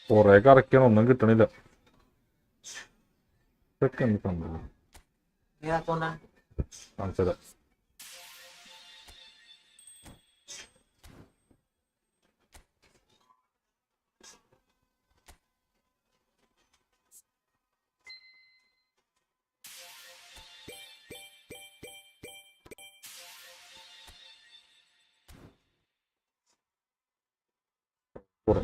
കൊറേ കറക്കണം, ഒന്നും കിട്ടണില്ല. ഇതൊക്കെ എന്ത് സംഭവം? കാണിച്ചതാ. കുറേ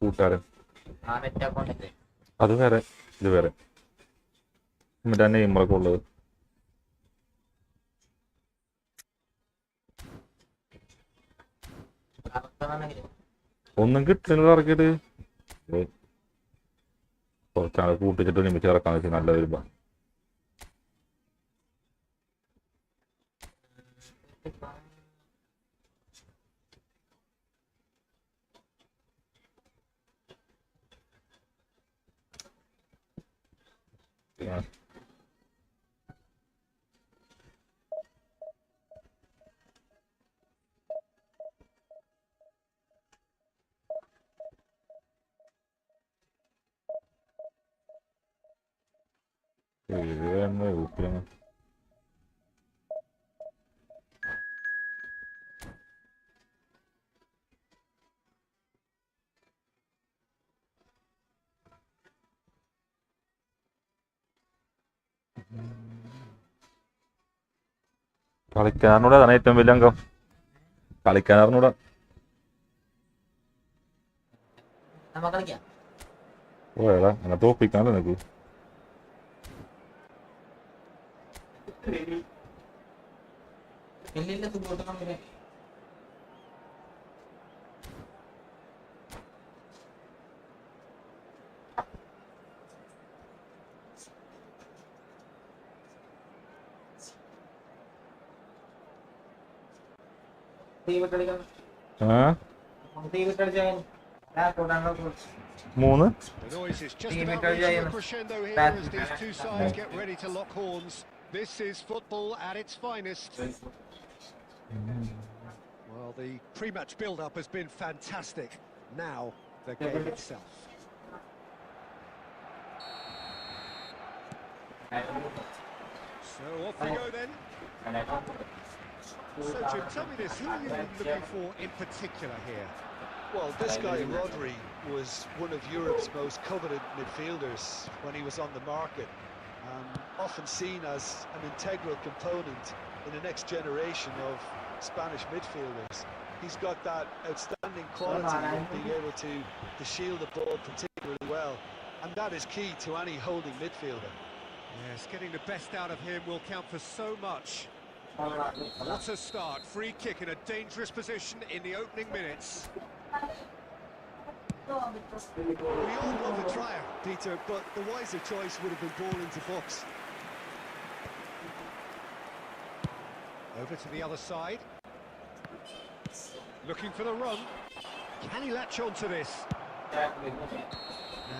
കൂട്ടുകാരൻ അത് വേറെ, ഇത് വേറെ. മറ്റേ നെയ്മറൊക്കെ ഉള്ളത്. ഒന്നും കിട്ടുന്നില്ല ഇറക്കിയിട്ട്. കുറച്ചാൾ കൂട്ടിച്ചിട്ട് ഒരുമിച്ച് ഇറക്കാന്ന് വെച്ചാൽ നല്ല രൂപ. കളിക്കാരനോട് അതാണ് ഏറ്റവും വലിയ അംഗം. കളിക്കാരനോട് ഓടാ അങ്ങനെ തോപ്പിക്കാനല്ലോ നിനക്ക്. മൂന്ന് This is football at its finest. Well, the pre-match build-up has been fantastic. Now, the game itself. So off we go then. So Jim, tell me this, who are you looking for in particular here? Well, this guy, Rodri, was one of Europe's most coveted midfielders when he was on the market. Often seen as an integral component in the next generation of Spanish midfielders. He's got that outstanding quality of being able to shield the ball particularly well, and that is key to any holding midfielder. Yes, getting the best out of him will count for so much. What a start, free kick in a dangerous position in the opening minutes. We all love a trier, Peter, but the wiser choice would have been ball into box. Over to the other side. Looking for the run. Can he latch on to this? And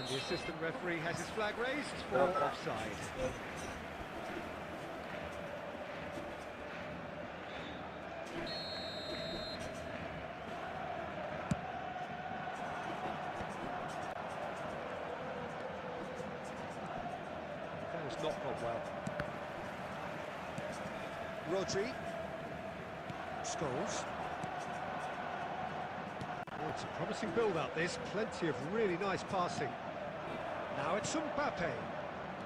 the assistant referee has his flag raised for offside. That was not gone well. Rodri. Scholes. Oh, it's a promising build-up, this. Plenty of really nice passing. Now it's Mbappe.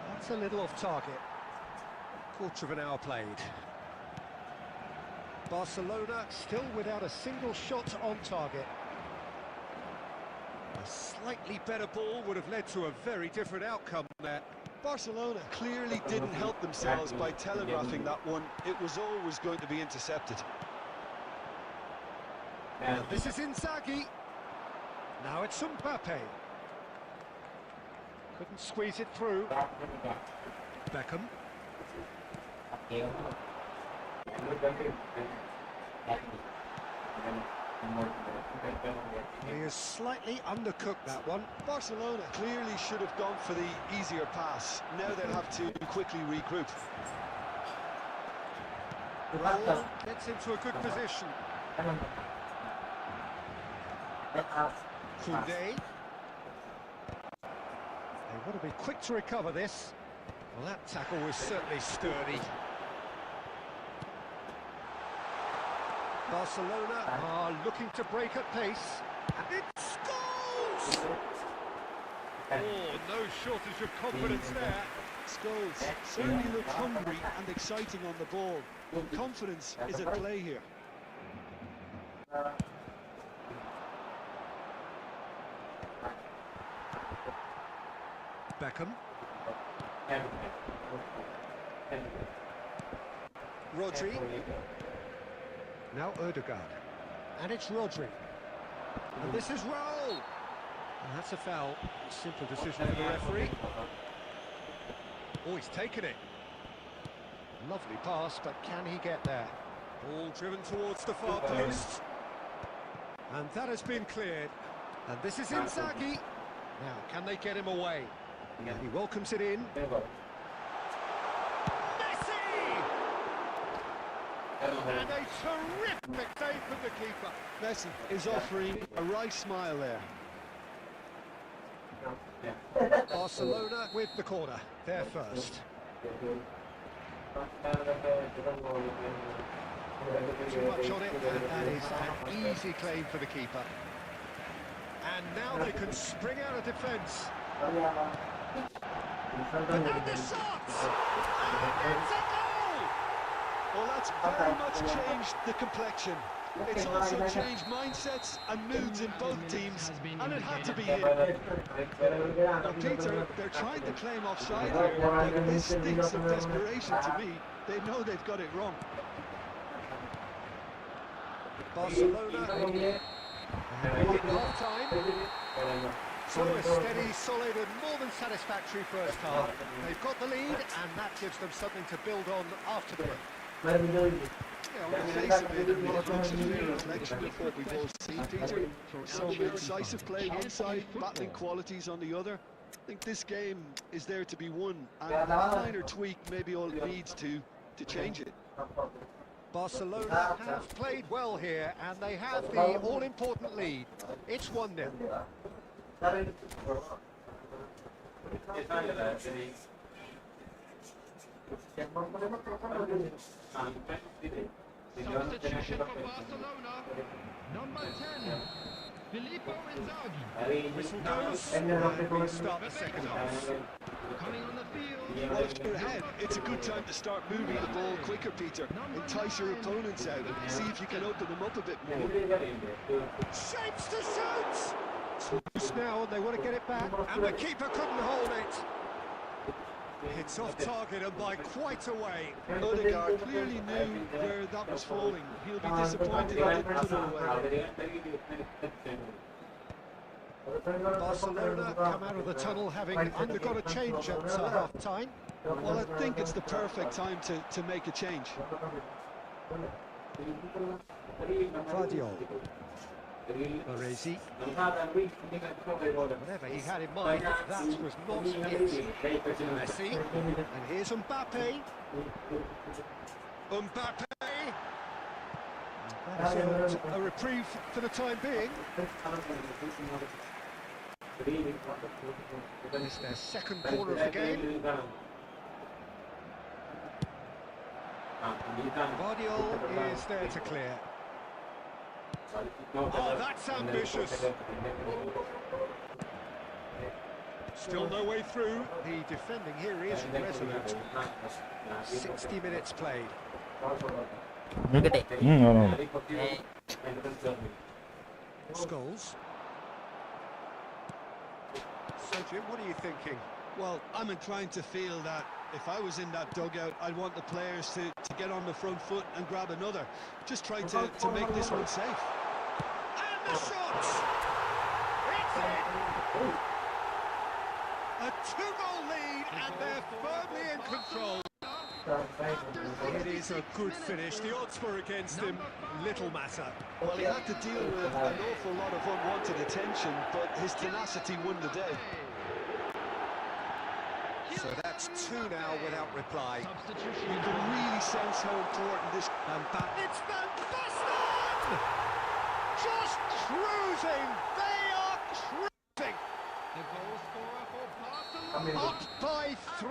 That's a little off target. Quarter of an hour played. Barcelona still without a single shot on target. A slightly better ball would have led to a very different outcome there. Barcelona clearly didn't help themselves by telegraphing that one. It was always going to be intercepted. And this is Inzaghi. Now it's Mbappe. Couldn't squeeze it through. Beckham. He is slightly undercooked, that one. Barcelona clearly should have gone for the easier pass. Now they'll have to quickly regroup. Ball gets into a good position. Koundé. They want to be quick to recover this. Well, that tackle was certainly sturdy. Barcelona are looking to break at pace. And it scores! Oh, no shortage of confidence there. Scholes certainly looked hungry and exciting on the ball. Confidence is at play here. Beckham. Rodri. Now Odegaard. And it's Rodri. And this is Raul. And that's a foul. Simple decision for the referee. Oh, he's taken it. Lovely pass, but can he get there? Ball driven towards the far post. And that has been cleared. And this is Inzaghi. Now, can they get him away? He welcomes it in. Messi! And a terrific save from the keeper. Messi is offering a right smile there. Barcelona with the corner. They're first. Too much on it, and that is an easy claim for the keeper. And now they can spring out of defence. And then the shot! And it's a goal! Well, that's very much changed the complexion. It's also changed mindsets and moods in both teams, and it had to be him. Now, Peter, they're trying to claim offside here, but this stinks of desperation to me. They know they've got it wrong. Barcelona half time. So a steady, solid and more than satisfactory first half. They've got the lead and that gives them something to build on after the break. Yeah, on the face of it, it's a fair reflection of what we've all seen, Peter. Some incisive play one side, battling qualities on the other. I think this game is there to be won, and a minor tweak maybe all it needs to change it. Barcelona have played well here and they have the all-important lead. It's 1-0. Substitution for Barcelona, number 10, Filippo Inzaghi. Whistle goes, and we start the second half. Coming on the field, Well, if you're ahead, it's a good time to start moving the ball quicker, Peter. Entice your opponents out and see if you can open them up a bit more. Shapes to shoot! It's now and they want to get it back, and the keeper couldn't hold it. It's off target and by quite a way. Odegaard clearly knew where that was falling. He'll be disappointed he didn't put it away. Barcelona come out of the tunnel having undergone a change at half-time. Well, I think it's the perfect time to make a change. Guardiola. Baresi. Whatever he had in mind, that was not it. Messi. And here's Mbappe. Mbappe. That is a reprieve for the time being. It's their second corner of the game. Guardiola is there to clear. Oh, that's ambitious. Still no way through. The defending here is resolute. 60 minutes played. No. Scholes. So, Jim, what are you thinking? Well, I'm inclined to feel that if I was in that dugout, I'd want the players to get on the front foot and grab another. Just try to make this one safe. And the shot! A two-goal lead, and they're firmly in control. It is a good finish. The odds were against him. Little matter. Well, he had to deal with an awful lot of unwanted attention, but his tenacity won the day. So that's two now without reply. You can really sense how important this... And back. It's Van Basten! Just cruising! They are cruising! The goal scorer for Barcelona. Up by 3!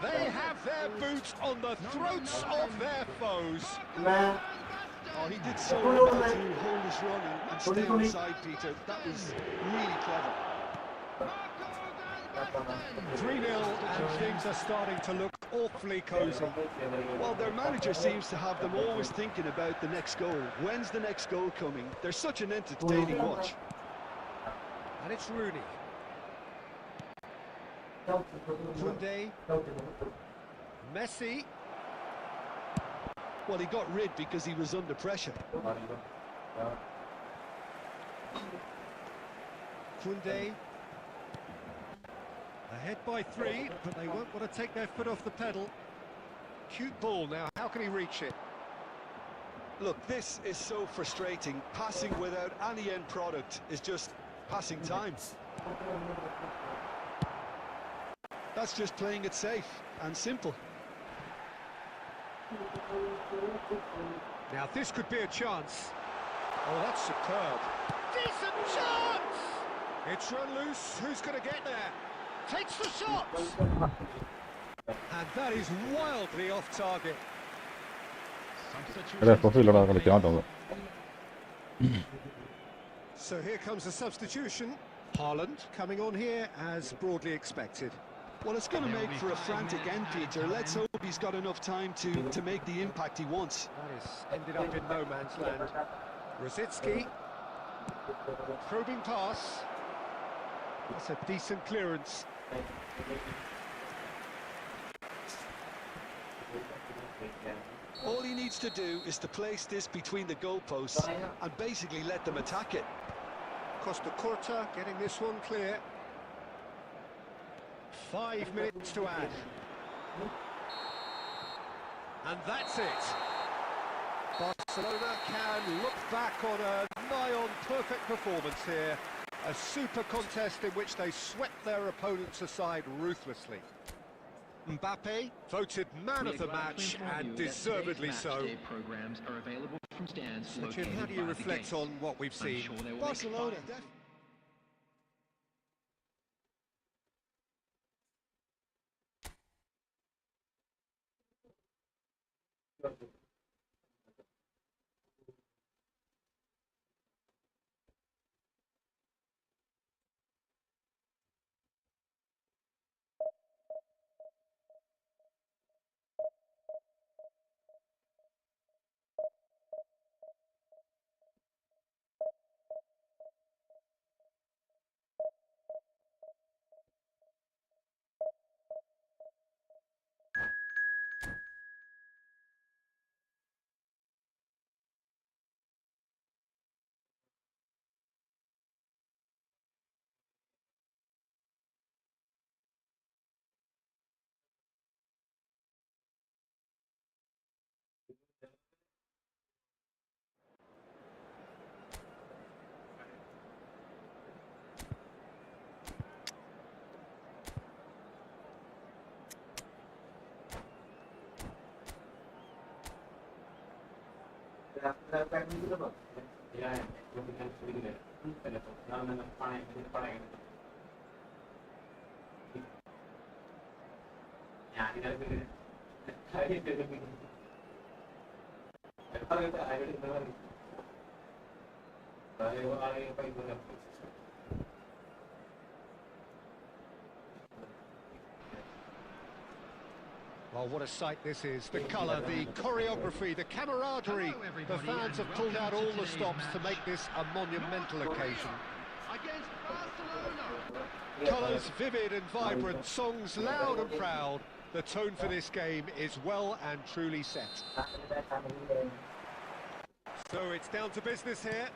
They have their boots on the throats of their foes. Oh, he did so well to hold his run and stay onside, Peter. That was really clever. 3-0, and things are starting to look awfully cosy. Well, their manager seems to have them always thinking about the next goal. When's the next goal coming? They're such an entertaining watch. And it's Rooney. Koundé. Messi. Well, he got rid because he was under pressure. Koundé. Ahead by 3, but they won't want to take their foot off the pedal. Cute ball now, how can he reach it? Look, this is so frustrating. Passing without any end product is just passing time. That's just playing it safe and simple. Now this could be a chance. Oh, that's superb. Decent chance! It's run loose, who's going to get there? Takes the shot! And that is wildly off target. Resto fyller där lite grann. So here comes a substitution. Haaland coming on here as broadly expected. Well, it's going to make for a frantic end, Peter. Let's hope he's got enough time to make the impact he wants. That is ended up in no man's land. Rosicki. Probing pass. That's a decent clearance. All he needs to do is to place this between the goalposts and basically let them attack it. Costa Curta getting this one clear. 5 minutes to add. And that's it. Barcelona can look back on a nigh-on perfect performance here. A super contest in which they swept their opponents aside ruthlessly. Mbappe voted man of the match, and deservedly so. So Jim, how do you reflect on what we've seen? Barcelona. Well, what a sight this is. The colour, the choreography, the camaraderie. The fans have pulled out all the stops to make this a monumental occasion. Against Barcelona. Colours vivid and vibrant, songs loud and proud. The tone for this game is well and truly set. So it's down to business here.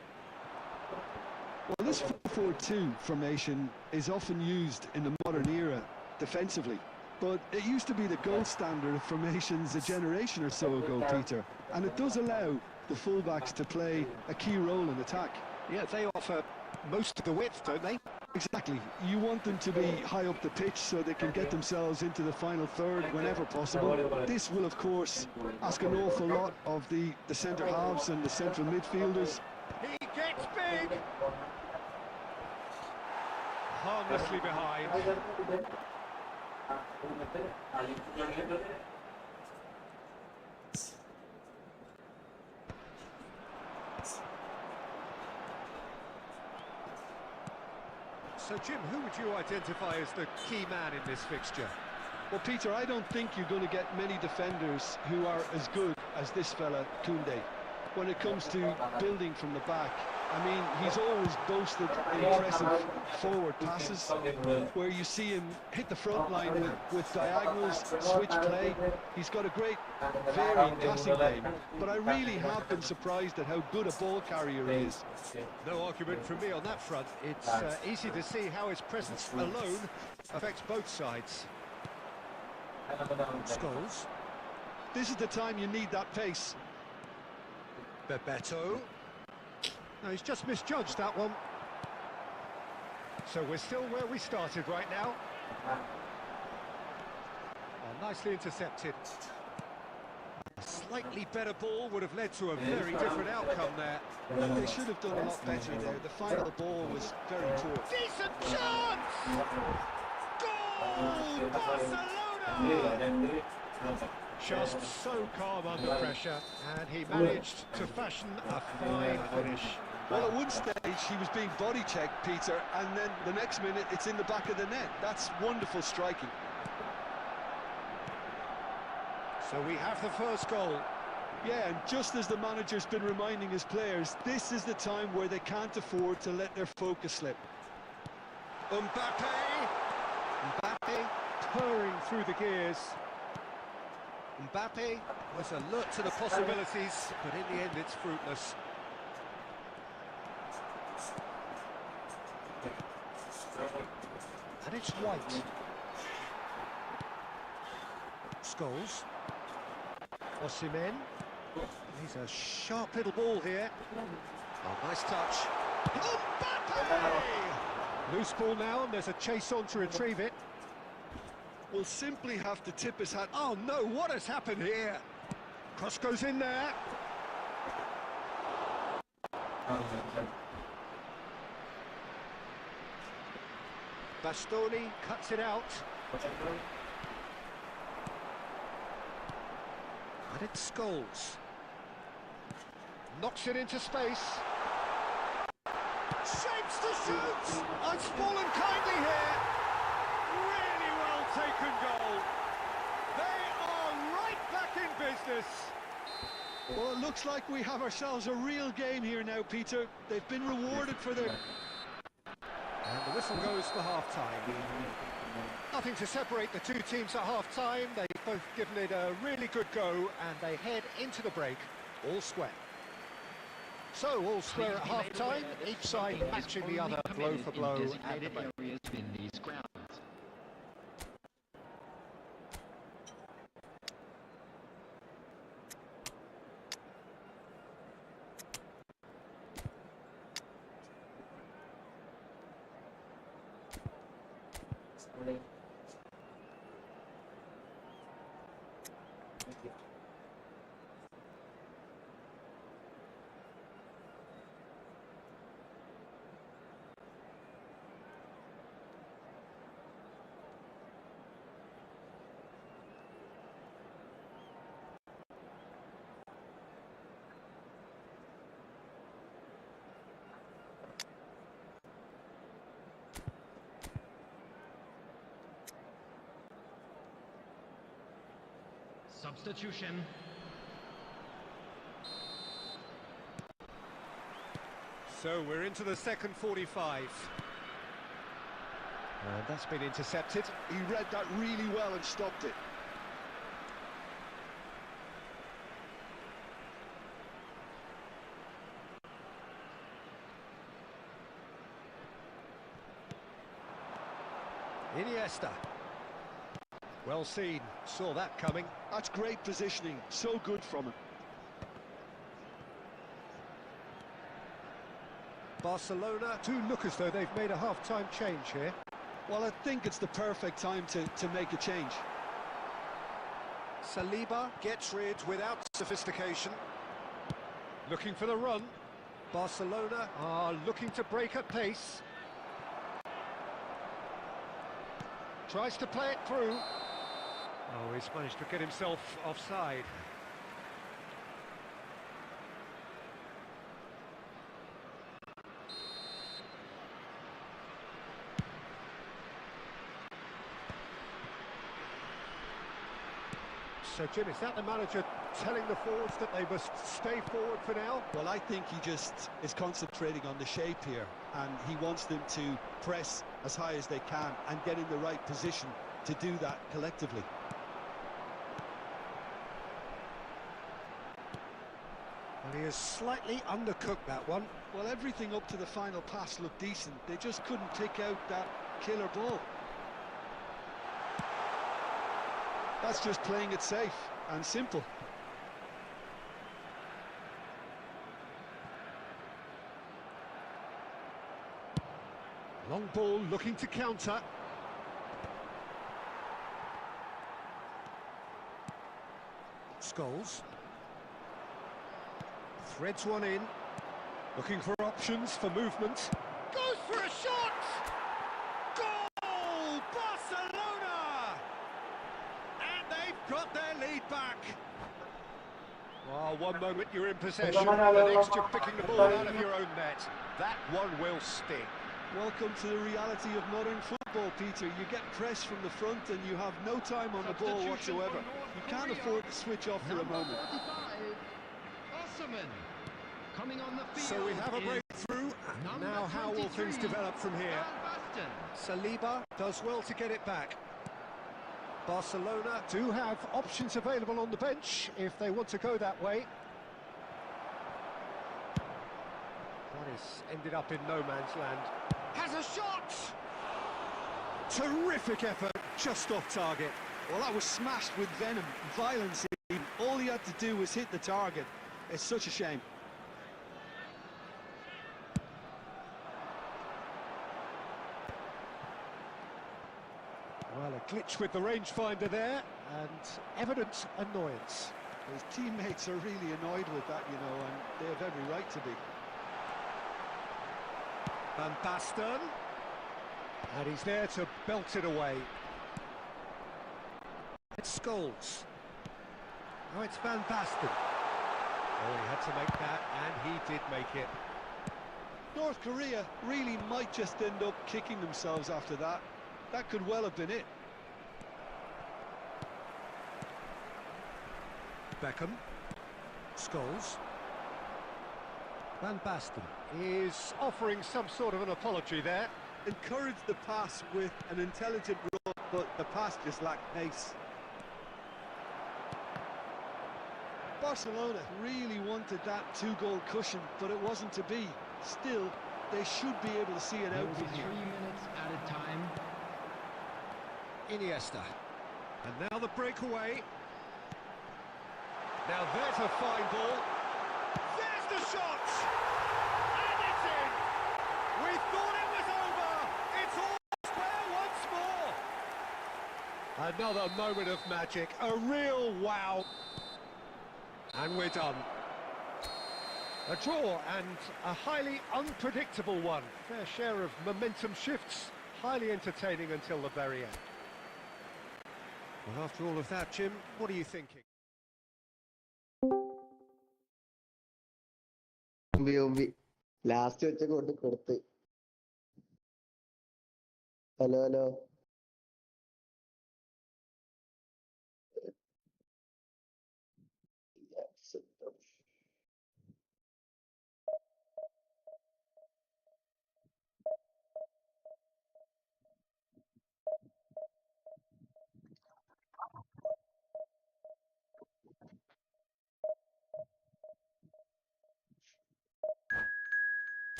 Well, this 4-4-2 formation is often used in the modern era defensively, but it used to be the gold standard of formations a generation or so ago, Peter, and it does allow the fullbacks to play a key role in attack. Yeah, they offer most of the width, don't they? Exactly. You want them to be high up the pitch so they can get themselves into the final third whenever possible. This will, of course, ask an awful lot of the centre halves and the central midfielders. He gets big! Harmlessly behind. So, Jim, who would you identify as the key man in this fixture? Well, Peter, I don't think you're going to get many defenders who are as good as this fella, Koundé. When it comes to building from the back, I mean, he's always boasted impressive forward passes, where you see him hit the front line with diagonals, switch play. He's got a great varying passing game, but I really have been surprised at how good a ball carrier he is. No argument from me on that front. It's easy to see how his presence alone affects both sides. Scholes. This is the time you need that pace. Bebeto. No, he's just misjudged that one. So we're still where we started right now. Oh, nicely intercepted. A slightly better ball would have led to a very different outcome there. They should have done a lot better there. The final ball was very poor. Decent chance! Goal! Barcelona! Just so calm under pressure, and he managed to fashion a fine finish. Well, at one stage he was being body checked, Peter, and then the next minute it's in the back of the net. That's wonderful striking. So we have the first goal. Yeah, and just as the manager's been reminding his players, this is the time where they can't afford to let their focus slip. Mbappe purring through the gears. Mbappe was alert to the possibilities, but in the end it's fruitless. And it's White. Scholes. Osimhen. He's a sharp little ball here. Oh, nice touch. Mbappe! Loose ball now, and there's a chase on to retrieve it. Will simply have to tip his hat. Oh no, what has happened here? Cross goes in there. Bastoni cuts it out. And it's Scholes. Knocks it into space. Shapes to shoot! It's fallen kindly here. Really well taken goal. They are right back in business. Well, it looks like we have ourselves a real game here now, Peter. They've been rewarded for their... And the whistle goes for half-time. Nothing to separate the two teams at half-time. They've both given it a really good go, and they head into the break all square. So, all square at half-time, each side matching the other blow for blow at the break. Substitution. So we're into the second 45. And that's been intercepted. He read that really well and stopped it. Iniesta. Well seen, saw that coming. That's great positioning, so good from him. Barcelona do look as though they've made a half-time change here. Well, I think it's the perfect time to make a change. Saliba gets rid without sophistication. Looking for the run. Barcelona are looking to break at pace. Tries to play it through. Oh, he's managed to get himself offside. So, Jim, is that the manager telling the forwards that they must stay forward for now? Well, I think he just is concentrating on the shape here, and he wants them to press as high as they can and get in the right position to do that collectively. Well, he has slightly undercooked that one. Well, everything up to the final pass looked decent. They just couldn't pick out that killer ball. That's just playing it safe and simple. Long ball looking to counter. Scholes. Threads one in. Looking for options for movement. Goes for a shot! Goal! Barcelona! And they've got their lead back. Well, one moment you're in possession, the next you're picking the ball out of your own net. That one will sting. Welcome to the reality of modern football, Peter. You get pressed from the front and you have no time on the ball whatsoever. You can't afford to switch off for a moment. Coming on the field. So we have a breakthrough. Now how will things develop from here? Saliba does well to get it back. Barcelona do have options available on the bench if they want to go that way. That has ended up in no man's land. Has a shot! Terrific effort, just off target. Well, that was smashed with venom, violence. All he had to do was hit the target. It's such a shame. Well, a glitch with the rangefinder there, and evident annoyance. His teammates are really annoyed with that, you know, and they have every right to be. Van Basten. And he's there to belt it away. It's Scholes. Oh, it's Van Basten. Oh, he had to make that, and he did make it. North Korea really might just end up kicking themselves after that. That could well have been it. Beckham. Scholes. Van Basten is offering some sort of an apology there. Encouraged the pass with an intelligent run, but the pass just lacked pace. Barcelona really wanted that two-goal cushion, but it wasn't to be. Still, they should be able to see it out from 3 here. minutes at a time. Iniesta. And now the breakaway. Now there's a fine ball. There's the shot! And it's in! We thought it was over! It's all square once more! Another moment of magic, a real wow. And we're done. A draw and a highly unpredictable one. Fair share of momentum shifts, highly entertaining until the very end. Well, after all of that, Jim, what are you thinking? Last വെച്ച കൊണ്ട് കൊടുത്ത് hello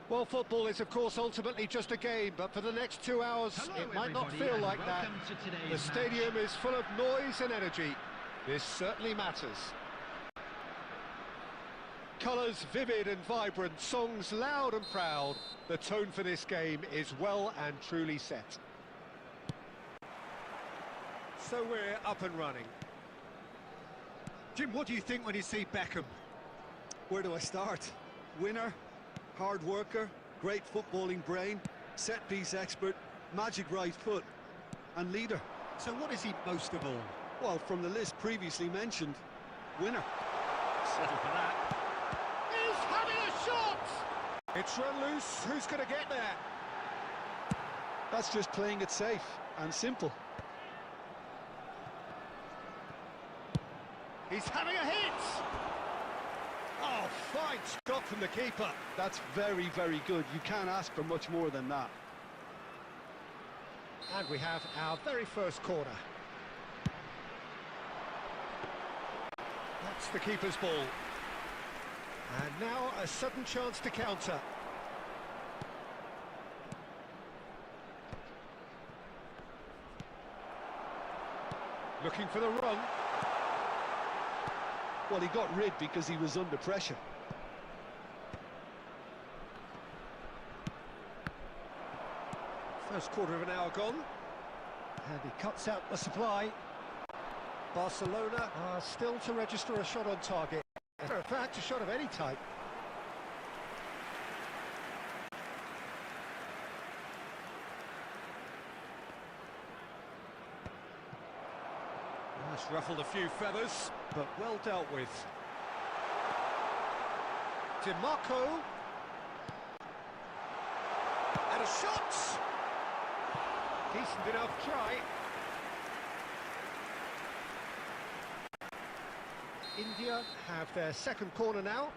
Well, football is, of course, ultimately just a game, but for the next 2 hours, Hello, it might not everybody, feel and like that. welcome to today's The stadium is full of noise and energy. This certainly matters. Colours vivid and vibrant, songs loud and proud. The tone for this game is well and truly set. So we're up and running. Jim, what do you think when you see Beckham? Where do I start? Winner, hard worker, great footballing brain, set-piece expert, magic right foot, and leader. So what is he most of all? Well, from the list previously mentioned, winner. Settle for that. He's having a shot! It's run loose. Who's going to get there? That's just playing it safe and simple. He's having a hit! Oh, fine stop from the keeper. That's very, very good. You can't ask for much more than that. And we have our very first corner. That's the keeper's ball. And now a sudden chance to counter. Looking for the run. Well, he got rid because he was under pressure. First quarter of an hour gone. And he cuts out the supply. Barcelona are still to register a shot on target. As a matter of fact, a shot of any type. That's ruffled a few feathers, but well dealt with. DiMarco. And a shot! Decent enough try. India have their second corner now.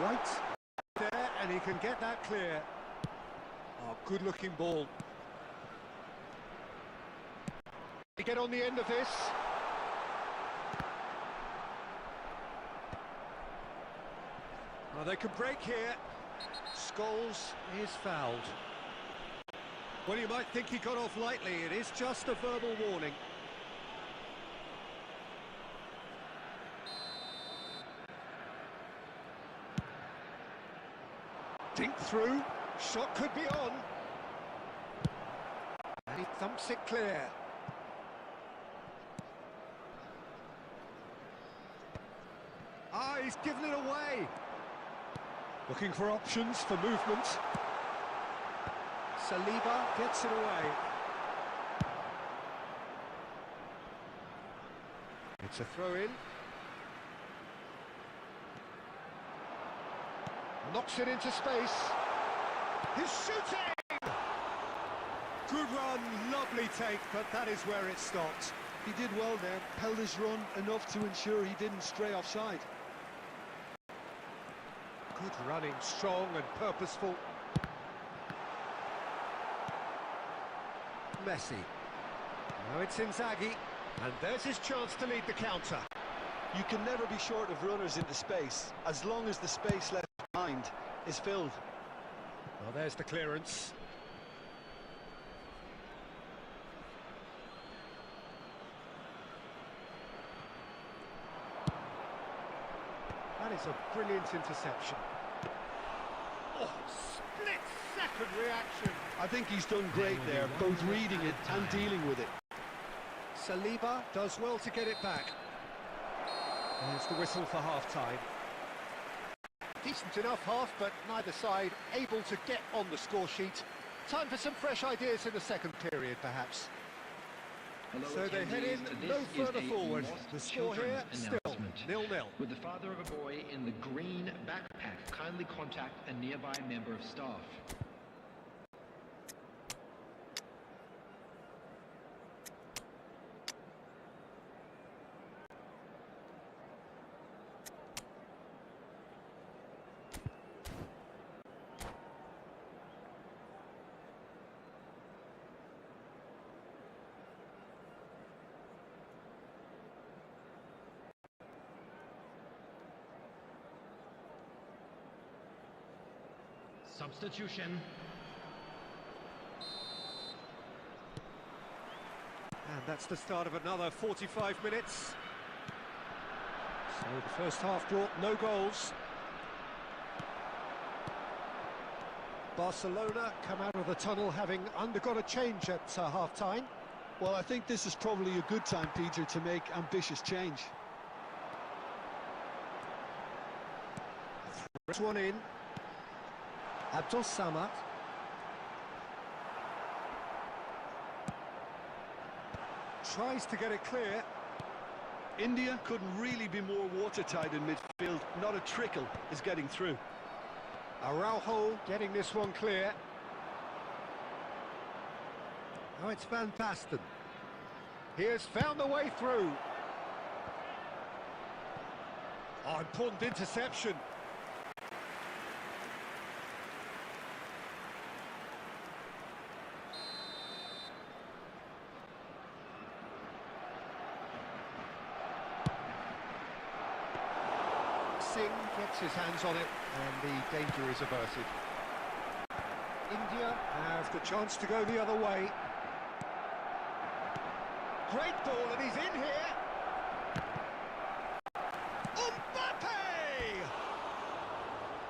Right there, and he can get that clear. Oh, good-looking ball. They get on the end of this. Well, they could break here. Scholes is fouled. Well, you might think he got off lightly. It is just a verbal warning. Dink through, shot could be on. And he thumps it clear. Ah, he's given it away. Looking for options for movement. Saliba gets it away. It's a throw-in. Knocks it into space. He's shooting! Good run, lovely take, but that is where it stopped. He did well there, held his run enough to ensure he didn't stray offside. Good running, strong and purposeful. Messi. Now it's Inzaghi, and there's his chance to lead the counter. You can never be short of runners into space, as long as the space left behind is filled. Well, there's the clearance. That is a brilliant interception. Oh, split-second reaction. I think he's done great there, both reading it and dealing with it. Saliba does well to get it back. There's the whistle for half-time. Decent enough half, but neither side able to get on the score sheet. Time for some fresh ideas in the second period, perhaps. So they head in no further forward. The score here still 0-0. With the father of a boy in the green backpack, kindly contact a nearby member of staff. Substitution. And that's the start of another 45 minutes. So the first half brought no goals. Barcelona come out of the tunnel having undergone a change at half-time. Well, I think this is probably a good time, Peter, to make ambitious change. Throws one in. Abdul Samad. Tries to get it clear. India couldn't really be more watertight in midfield. Not a trickle is getting through. Araujo getting this one clear. Now it's Van Basten. He has found the way through. Oh, important interception. Singh gets his hands on it, and the danger is averted. India have the chance to go the other way. Great ball, and he's in here. Mbappe!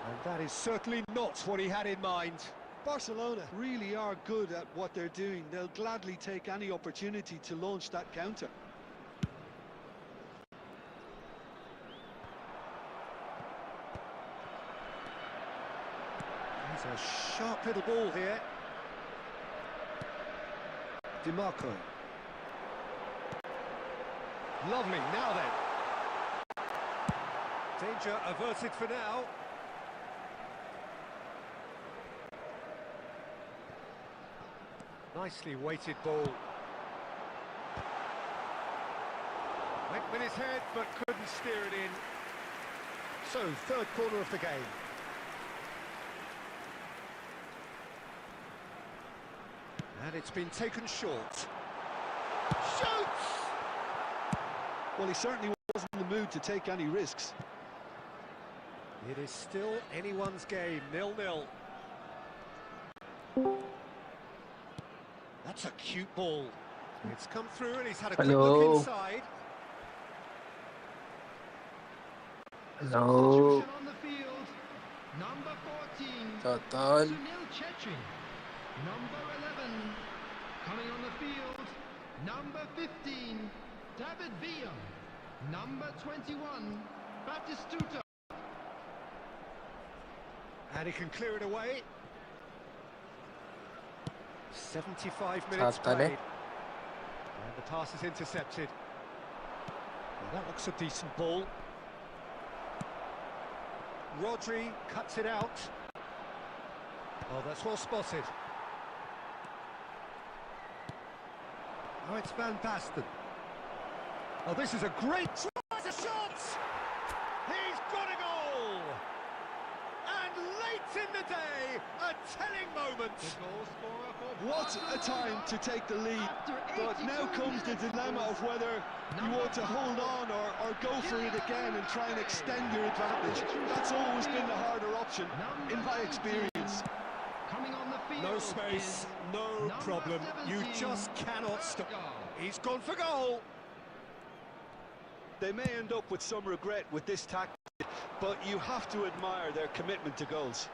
And that is certainly not what he had in mind. Barcelona really are good at what they're doing. They'll gladly take any opportunity to launch that counter. It's a sharp little ball here. DiMarco. Lovely, now then. Danger averted for now. Nicely weighted ball. Went with his head, but couldn't steer it in. So, third corner of the game. And it's been taken short. Shoots! Well, he certainly wasn't in the mood to take any risks. It is still anyone's game, 0-0. That's a cute ball. It's come through and he's had a quick look inside. Substitution on the field. Number 14. Total. Sunil Chetri. Number 11. Coming on the field. Number 15. David Villa. Number 21. Batistuta. And he can clear it away. 75 minutes played. And the pass is intercepted. Well, that looks a decent ball. Rodri cuts it out. Oh, that's well spotted. Oh, it's Van Basten. Oh, this is a great try. It's a shot! He's got a goal! And late in the day, a telling moment. The goal scorer for What a time to take the lead. But now comes the dilemma of whether you want to hold on or go for it again and try and extend your advantage. That's always been the harder option, in my experience. Coming on the field. No space, no problem. You just cannot stop. He's gone for goal. They may end up with some regret with this tactic, but you have to admire their commitment to goals.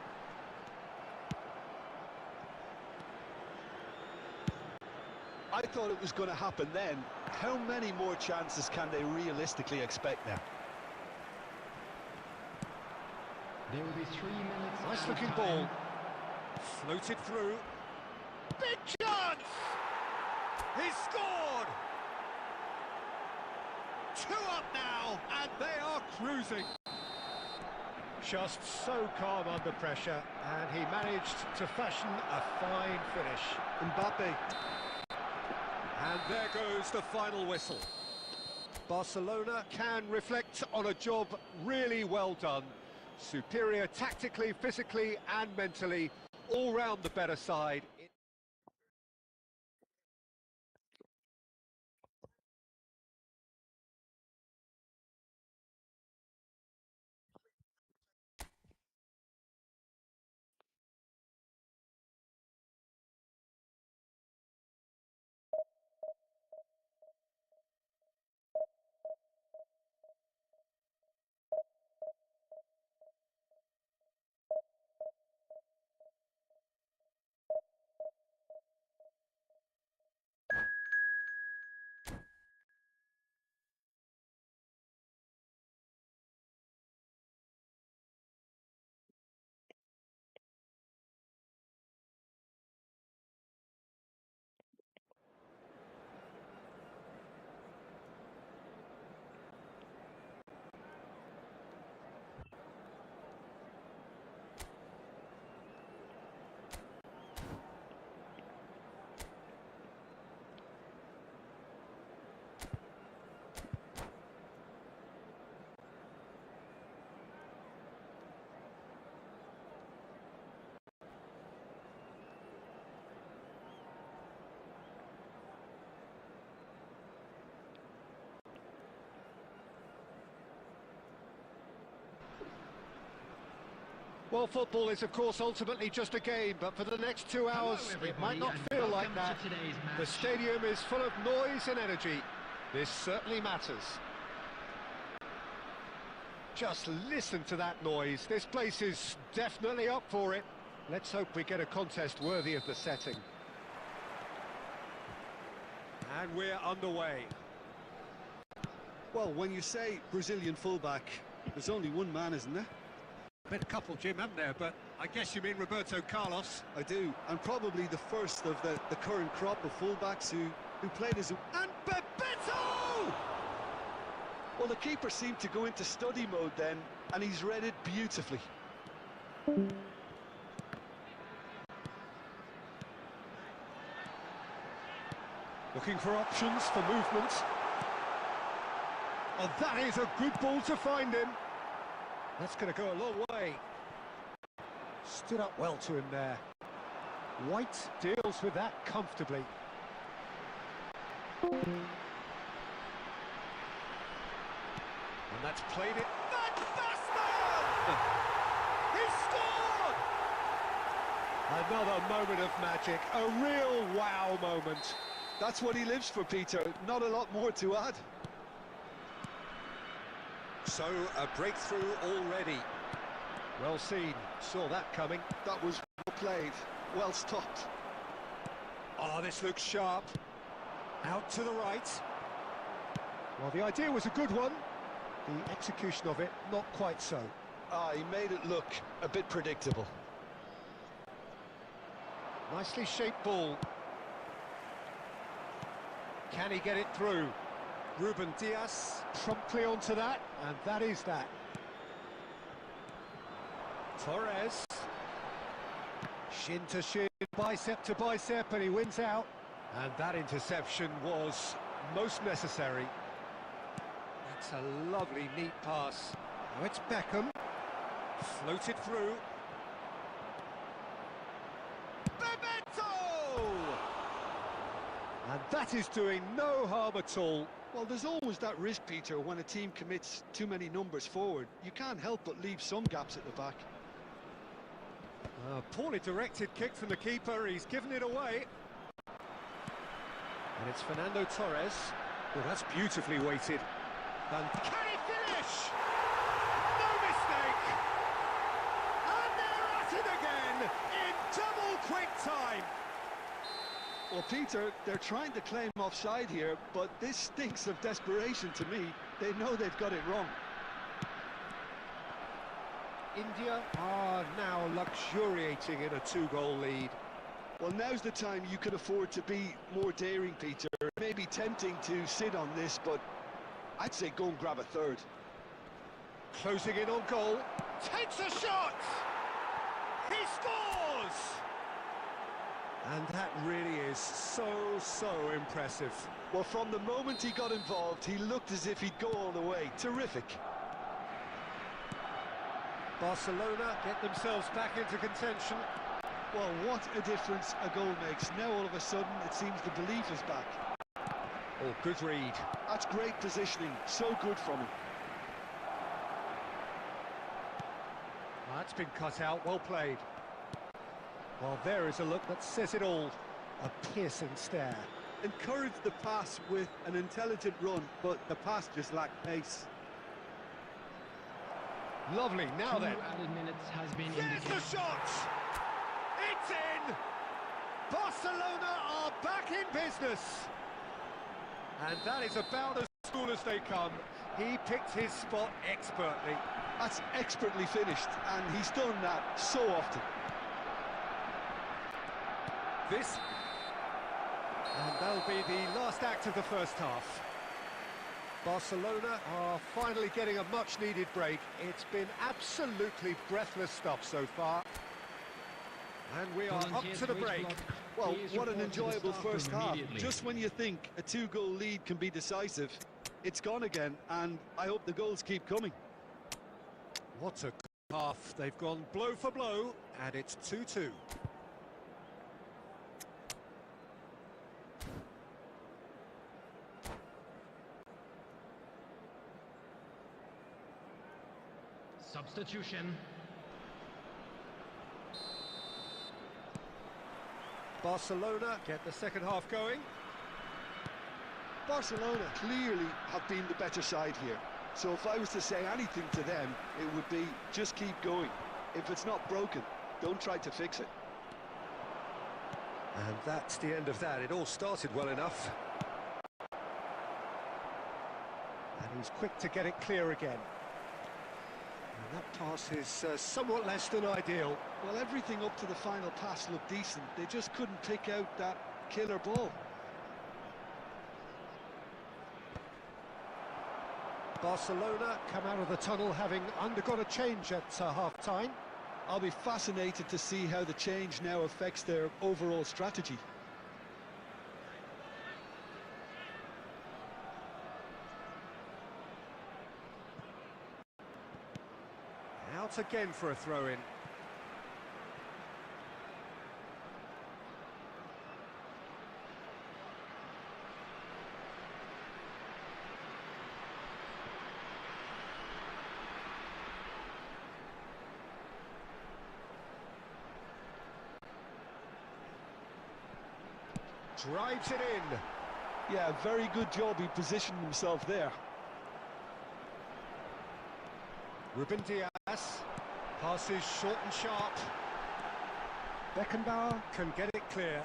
I thought it was going to happen then. How many more chances can they realistically expect now? There will be 3 minutes. Nice looking ball. Floated through. Big chance! He's scored! 2 up now, and they are cruising. Just so calm under pressure, and he managed to fashion a fine finish. Mbappe. And there goes the final whistle. Barcelona can reflect on a job really well done. Superior tactically, physically and mentally, all round the better side. Well, football is, of course, ultimately just a game, but for the next 2 hours, it might not feel like that. The stadium is full of noise and energy. This certainly matters. Just listen to that noise. This place is definitely up for it. Let's hope we get a contest worthy of the setting. And we're underway. Well, when you say Brazilian fullback, there's only one man, isn't there? Been a couple, Jim, haven't there? But I guess you mean Roberto Carlos. I do, and probably the first of the current crop of fullbacks who played as a... And Bebeto! Well, the keeper seemed to go into study mode then, and he's read it beautifully. Looking for options for movement. Oh, that is a good ball to find him. That's going to go a long way. Stood up well to him there. White deals with that comfortably. And that's played it. Van Basten! He scored! Another moment of magic, a real wow moment. That's what he lives for, Peter. Not a lot more to add. So, a breakthrough already. Well seen, saw that coming. That was well played, well stopped. Oh, this looks sharp. Out to the right. Well, the idea was a good one. The execution of it, not quite so. Ah, he made it look a bit predictable. Nicely shaped ball. Can he get it through? Ruben Diaz promptly onto that, and that is that. Torres. Shin to shin, bicep to bicep, and he wins out. And that interception was most necessary. That's a lovely, neat pass. Now it's Beckham. Floated through. Bebeto! That is doing no harm at all. Well, there's always that risk, Peter, when a team commits too many numbers forward. You can't help but leave some gaps at the back. Poorly directed kick from the keeper, he's given it away. And it's Fernando Torres. Well, that's beautifully weighted. And can he finish? No mistake! And they're at it again in double quick time. Well, Peter, they're trying to claim offside here, but this stinks of desperation to me. They know they've got it wrong. India are now luxuriating in a 2-goal lead. Well, now's the time you can afford to be more daring, Peter. It may be tempting to sit on this, but I'd say go and grab a third. Closing in on goal. Takes a shot! He scores! And that really is so impressive. Well, from the moment he got involved, he looked as if he'd go all the way. Terrific. Barcelona get themselves back into contention. Well, what a difference a goal makes. Now, all of a sudden, it seems the belief is back. Oh, good read. That's great positioning. So good from him. That's been cut out. Well played. Well, there is a look that says it all. A piercing stare. Encouraged the pass with an intelligent run, but the pass just lacked pace. Lovely, now then. 2 added minutes has been There's indicated. the shot! It's in! Barcelona are back in business! And that is about as cool as they come. He picked his spot expertly. That's expertly finished, and he's done that so often. This, and that'll be the last act of the first half. Barcelona are finally getting a much-needed break. It's been absolutely breathless stuff so far. And we are up to the break. Well, what an enjoyable first half. Just when you think a 2-goal lead can be decisive, it's gone again, and I hope the goals keep coming. What a half. They've gone blow for blow, and it's 2-2. Substitution. Barcelona get the second half going. Barcelona clearly have been the better side here. So if I was to say anything to them, it would be just keep going. If it's not broken, don't try to fix it. And that's the end of that. It all started well enough. And he's quick to get it clear again. And that pass is somewhat less than ideal. Well, everything up to the final pass looked decent. They just couldn't pick out that killer ball. Barcelona come out of the tunnel having undergone a change at half-time. I'll be fascinated to see how the change now affects their overall strategy. Out again for a throw-in. Drives it in. Yeah, very good job he positioned himself there. Ruben Diaz passes short and sharp. Beckenbauer can get it clear.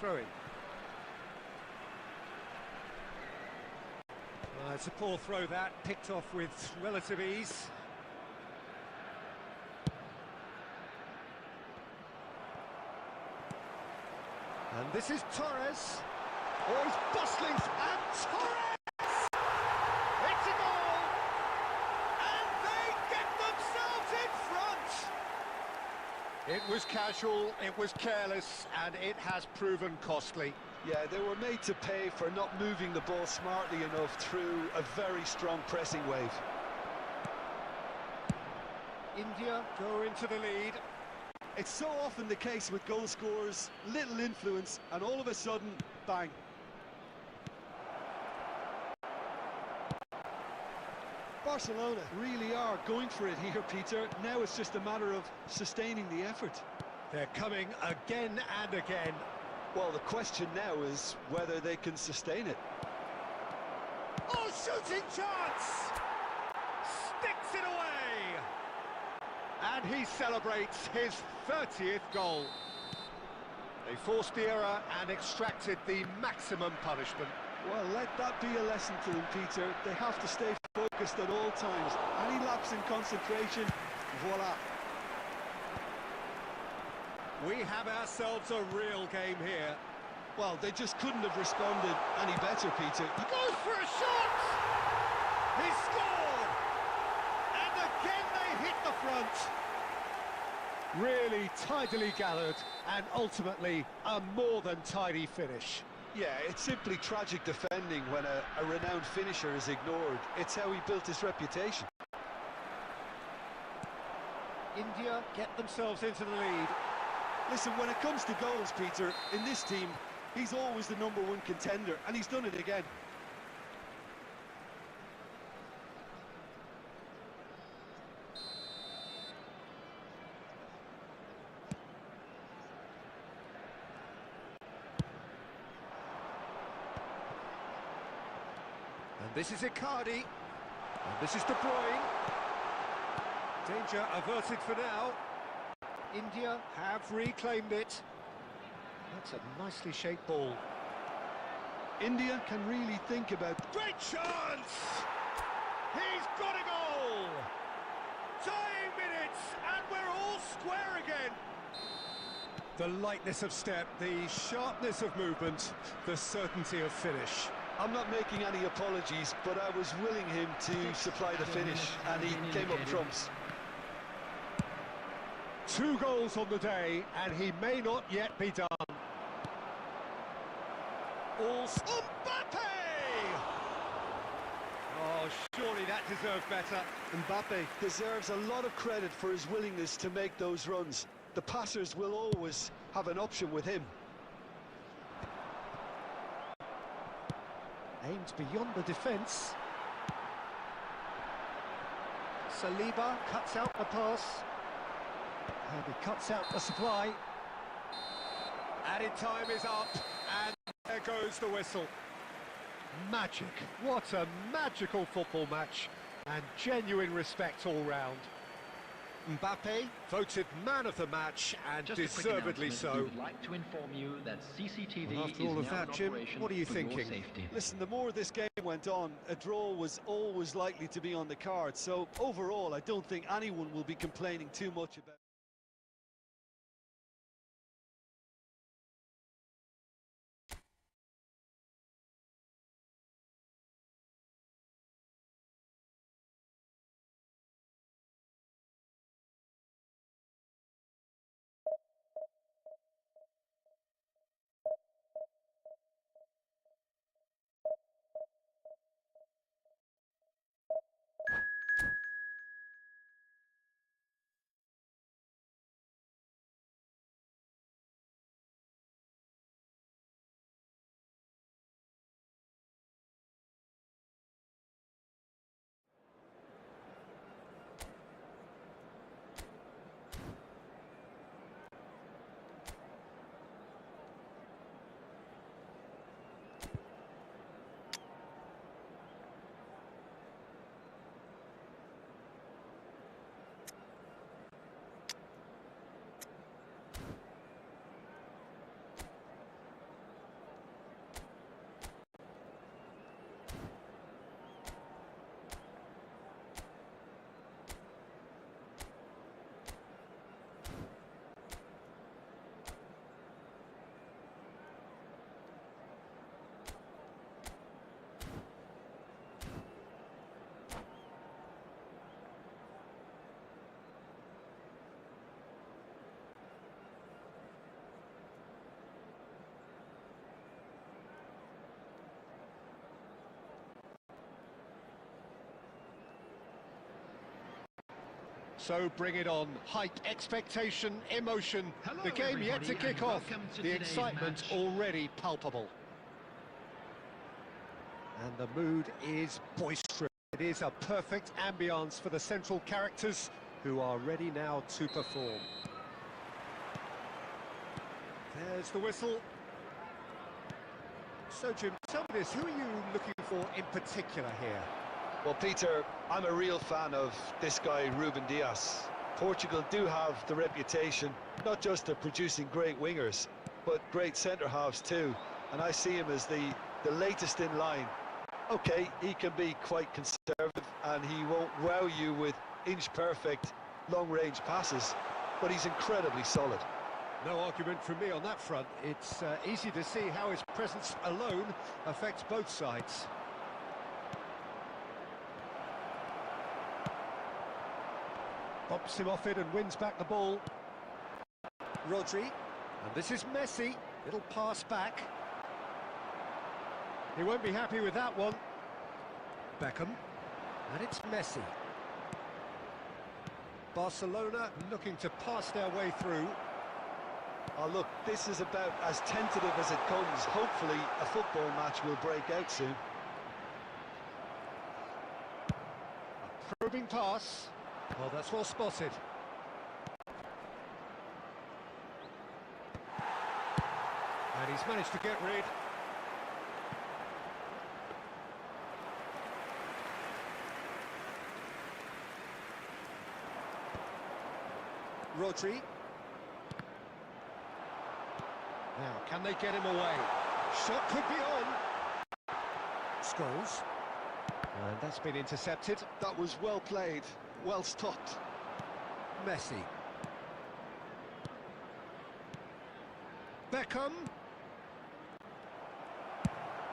Throw in. It's a poor throw that, picked off with relative ease. And this is Torres. Oh, he's bustling, and Torres! It's a goal! And they get themselves in front! It was casual, it was careless, and it has proven costly. Yeah, they were made to pay for not moving the ball smartly enough through a very strong pressing wave. India go into the lead. It's so often the case with goal scorers, little influence, and all of a sudden, bang. Barcelona really are going for it here, Peter. Now it's just a matter of sustaining the effort. They're coming again and again. Well, the question now is whether they can sustain it. Oh, shooting chance! Sticks it away! And he celebrates his 30th goal. They forced the error and extracted the maximum punishment. Well, let that be a lesson to them, Peter. They have to stay focused at all times. Any lapse in concentration, voila. We have ourselves a real game here. Well, they just couldn't have responded any better, Peter. He goes for a shot! He scored! And again they hit the front. Really tidily gathered, and ultimately a more than tidy finish. Yeah, it's simply tragic defending when a renowned finisher is ignored. It's how he built his reputation. India get themselves into the lead. Listen, when it comes to goals, Peter, in this team, he's always the #1 contender, and he's done it again. And this is Icardi. And this is De Bruyne. Danger averted for now. India have reclaimed it. That's a nicely shaped ball. India can really think about... Great chance! He's got a goal! Tying minutes, and we're all square again. The lightness of step, the sharpness of movement, the certainty of finish. I'm not making any apologies, but I was willing him to supply the finish, and he came up trumps. 2 goals on the day, and he may not yet be done. All Mbappe! Oh, surely that deserved better. Mbappe deserves a lot of credit for his willingness to make those runs. The passers will always have an option with him. Aimed beyond the defence. Saliba cuts out the pass. And he cuts out the supply. Added time is up, and there goes the whistle. Magic. What a magical football match, and genuine respect all round. Mbappe voted man of the match, and Just a quick deservedly announcement. so. We would like to inform you that CCTV Well, after is all of now that, in Jim, operation what are you for your thinking? safety. Listen, the more this game went on, a draw was always likely to be on the card. So overall, I don't think anyone will be complaining too much about So bring it on. Hype, expectation, emotion. Hello, The game yet to everybody, kick and off. welcome to The today's excitement match. already palpable. And the mood is boisterous. It is a perfect ambience for the central characters who are ready now to perform. There's the whistle. So, Jim, tell me this, who are you looking for in particular here? Well, Peter, I'm a real fan of this guy, Ruben Dias. Portugal do have the reputation, not just of producing great wingers, but great centre-halves too. And I see him as the latest in line. Okay, he can be quite conservative and he won't wow you with inch-perfect long-range passes, but he's incredibly solid. No argument from me on that front. It's easy to see how his presence alone affects both sides. Bumps him off it and wins back the ball. Rodri, and this is Messi. It'll pass back. He won't be happy with that one. Beckham, and it's Messi. Barcelona looking to pass their way through. Oh, look, this is about as tentative as it comes. Hopefully, a football match will break out soon. A probing pass. Well, that's well spotted. And he's managed to get rid. Rodri. Now, can they get him away? Shot could be on. Scholes. And that's been intercepted. That was well played, well stopped. Messi. Beckham.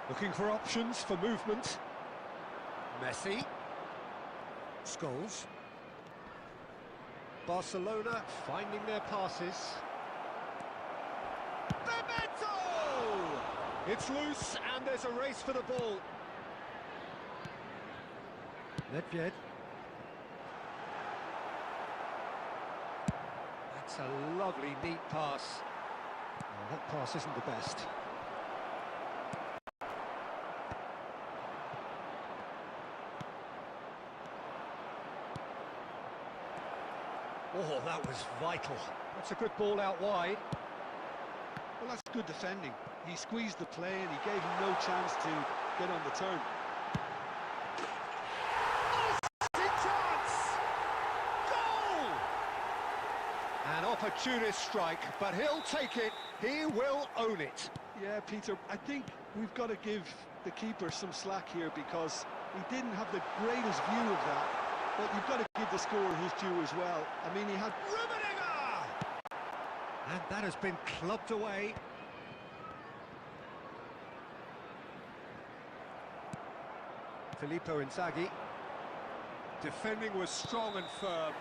Looking for options for movement. Messi. Scholes. Barcelona finding their passes. Bebeto! It's loose and there's a race for the ball. Nedved. That's a lovely, neat pass. Oh, that pass isn't the best. Oh, that was vital. That's a good ball out wide. Well, that's good defending. He squeezed the play and he gave him no chance to get on the turn. Chance! Goal! An opportunist strike, but he'll take it. He will own it. Yeah, Peter, I think we've got to give the keeper some slack here because he didn't have the greatest view of that. But you've got to give the scorer his due as well. I mean, he had... And that has been clubbed away. Filippo Inzaghi. Defending was strong and firm.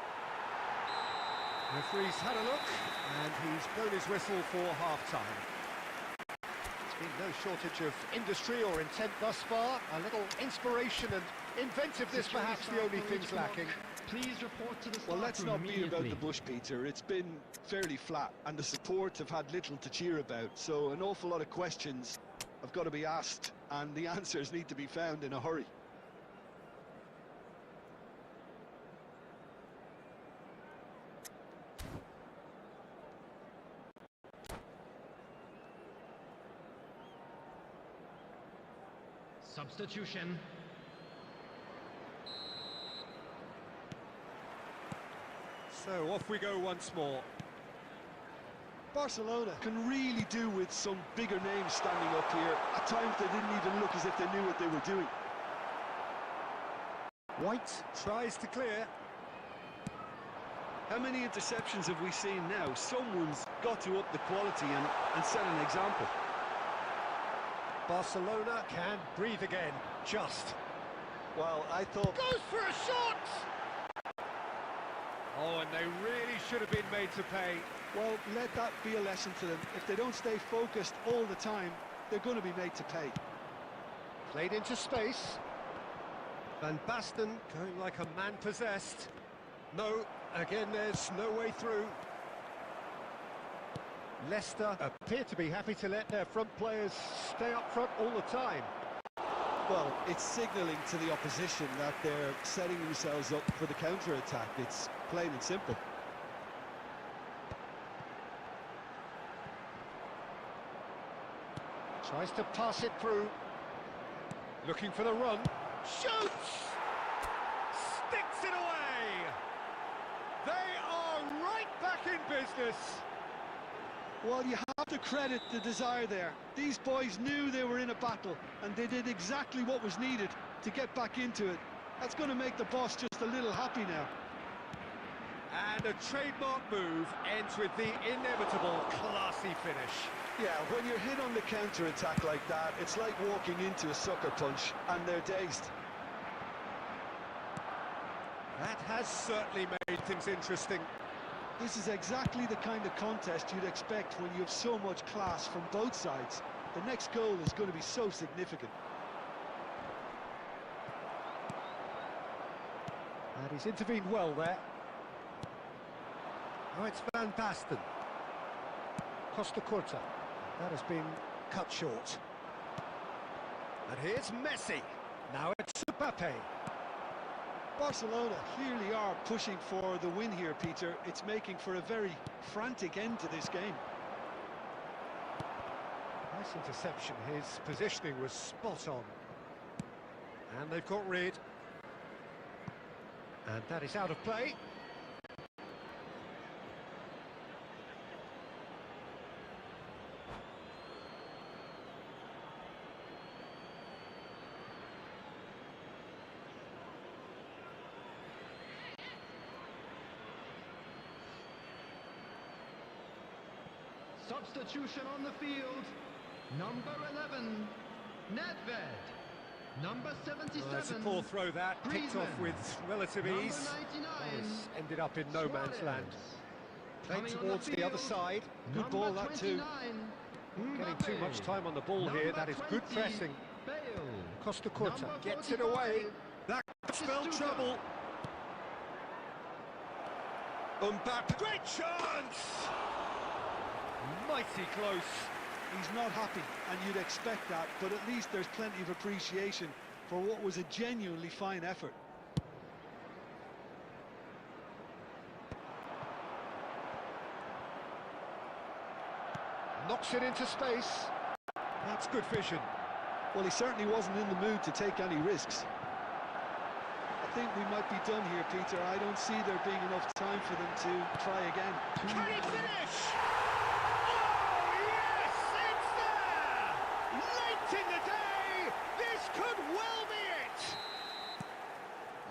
Referee's had a look, and he's blown his whistle for half-time. There's been no shortage of industry or intent thus far. A little inspiration and inventiveness, perhaps the only things lacking. Please report to the Well, start let's room not beat about immediately. the bush, Peter. It's been fairly flat, and the support have had little to cheer about. So an awful lot of questions have got to be asked, and the answers need to be found in a hurry. Substitution. So off we go once more. Barcelona can really do with some bigger names standing up here. At times they didn't even look as if they knew what they were doing. White tries to clear. How many interceptions have we seen now? Someone's got to up the quality and set an example. Barcelona can breathe again, just. Well, I thought... Goes for a shot! Oh, and they really should have been made to pay. Well, let that be a lesson to them. If they don't stay focused all the time, they're going to be made to pay. Played into space. Van Basten going like a man possessed. No, Again, there's no way through. Leicester appear to be happy to let their front players stay up front all the time. Well, it's signalling to the opposition that they're setting themselves up for the counter-attack. It's plain and simple. Tries to pass it through. Looking for the run. Shoots! Sticks it away! They are right back in business. Well, you have to credit the desire there. These boys knew they were in a battle, and they did exactly what was needed to get back into it. That's going to make the boss just a little happy now. And a trademark move ends with the inevitable classy finish. Yeah, when you're hit on the counter-attack like that, it's like walking into a sucker punch, and they're dazed. That has certainly made things interesting. This is exactly the kind of contest you'd expect when you have so much class from both sides. The next goal is going to be so significant. And he's intervened well there. Now it's Van Basten. Costa Curta. That has been cut short. And here's Messi. Now it's Mbappe. Barcelona clearly are pushing for the win here, Peter. It's making for a very frantic end to this game. Nice interception. His positioning was spot on. And they've got rid. And that is out of play. Substitution on the field. Number 11, Nedved. Number 77. It's a poor throw that, picked off with relative ease. Number 99. It's ended up in no man's land. Played Coming on towards the other field, side. Good number ball that too. 29, Getting too much Mbappe. time on the ball here. That is good 20, pressing. Bale. Costa Curta Number gets it 45, away. That spelled Stuka. trouble. Mbappe, great chance! Mighty close. He's not happy, and you'd expect that, but at least there's plenty of appreciation for what was a genuinely fine effort. Knocks it into space. That's good vision. Well, he certainly wasn't in the mood to take any risks. I think we might be done here, Peter. I don't see there being enough time for them to try again. Can he finish? Oh, yes, it's there! Late in the day, this could well be it!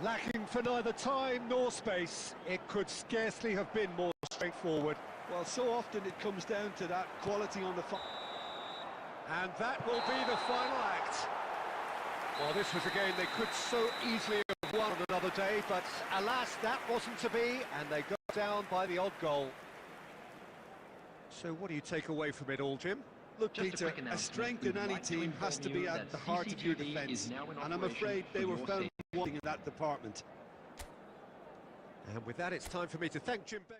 Lacking for neither time nor space, it could scarcely have been more straightforward. Well, so often it comes down to that quality on the... And that will be the final act. Well, this was a game they could so easily have won on another day, but alas, that wasn't to be, and they got down by the odd goal. So what do you take away from it all, Jim? Look, Just a Peter, quick a announcement. strength We'd in any like to team has inform to be you at that the heart of your CCTV defence, is now in and I'm operation afraid they for were your found safety. wanting in that department. And with that, it's time for me to thank Jim Beck.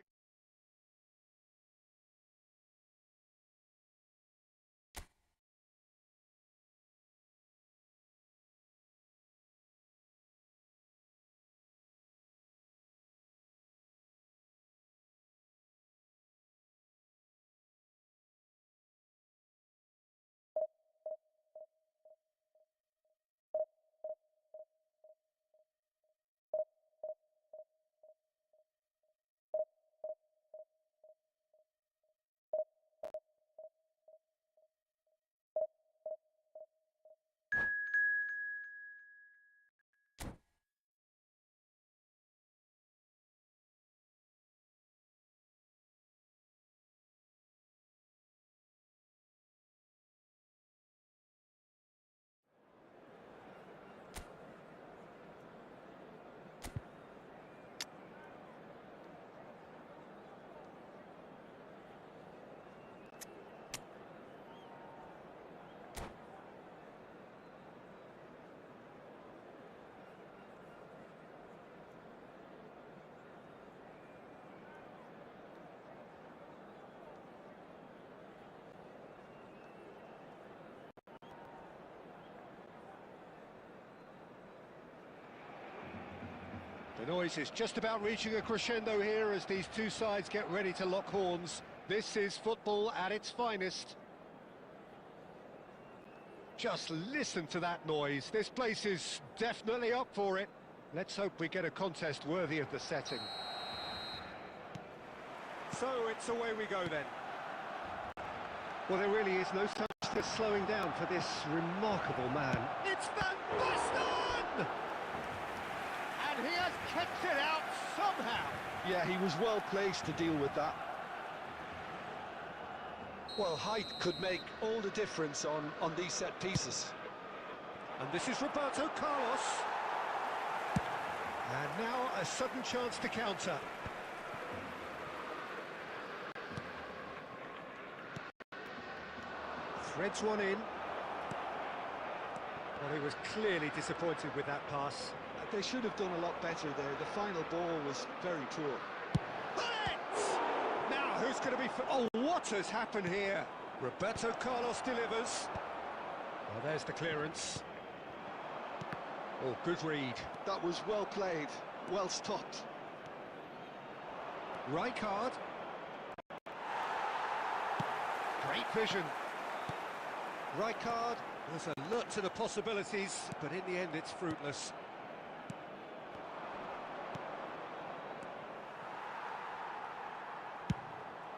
The noise is just about reaching a crescendo here as these two sides get ready to lock horns. This is football at its finest. Just listen to that noise. This place is definitely up for it. Let's hope we get a contest worthy of the setting. So it's away we go then. Well, there really is no such thing as slowing down for this remarkable man. It's Van Basten! And he has kept it out somehow. Yeah, he was well placed to deal with that. Well, height could make all the difference on these set pieces. And this is Roberto Carlos. And now a sudden chance to counter. Threads one in. Well, he was clearly disappointed with that pass. They should have done a lot better there. The final ball was very poor. Now, who's going to be... Oh, what has happened here? Roberto Carlos delivers. Well, there's the clearance. Oh, good read. That was well played, well stopped. Rijkaard. Great vision. Rijkaard was alert to the possibilities, but in the end it's fruitless.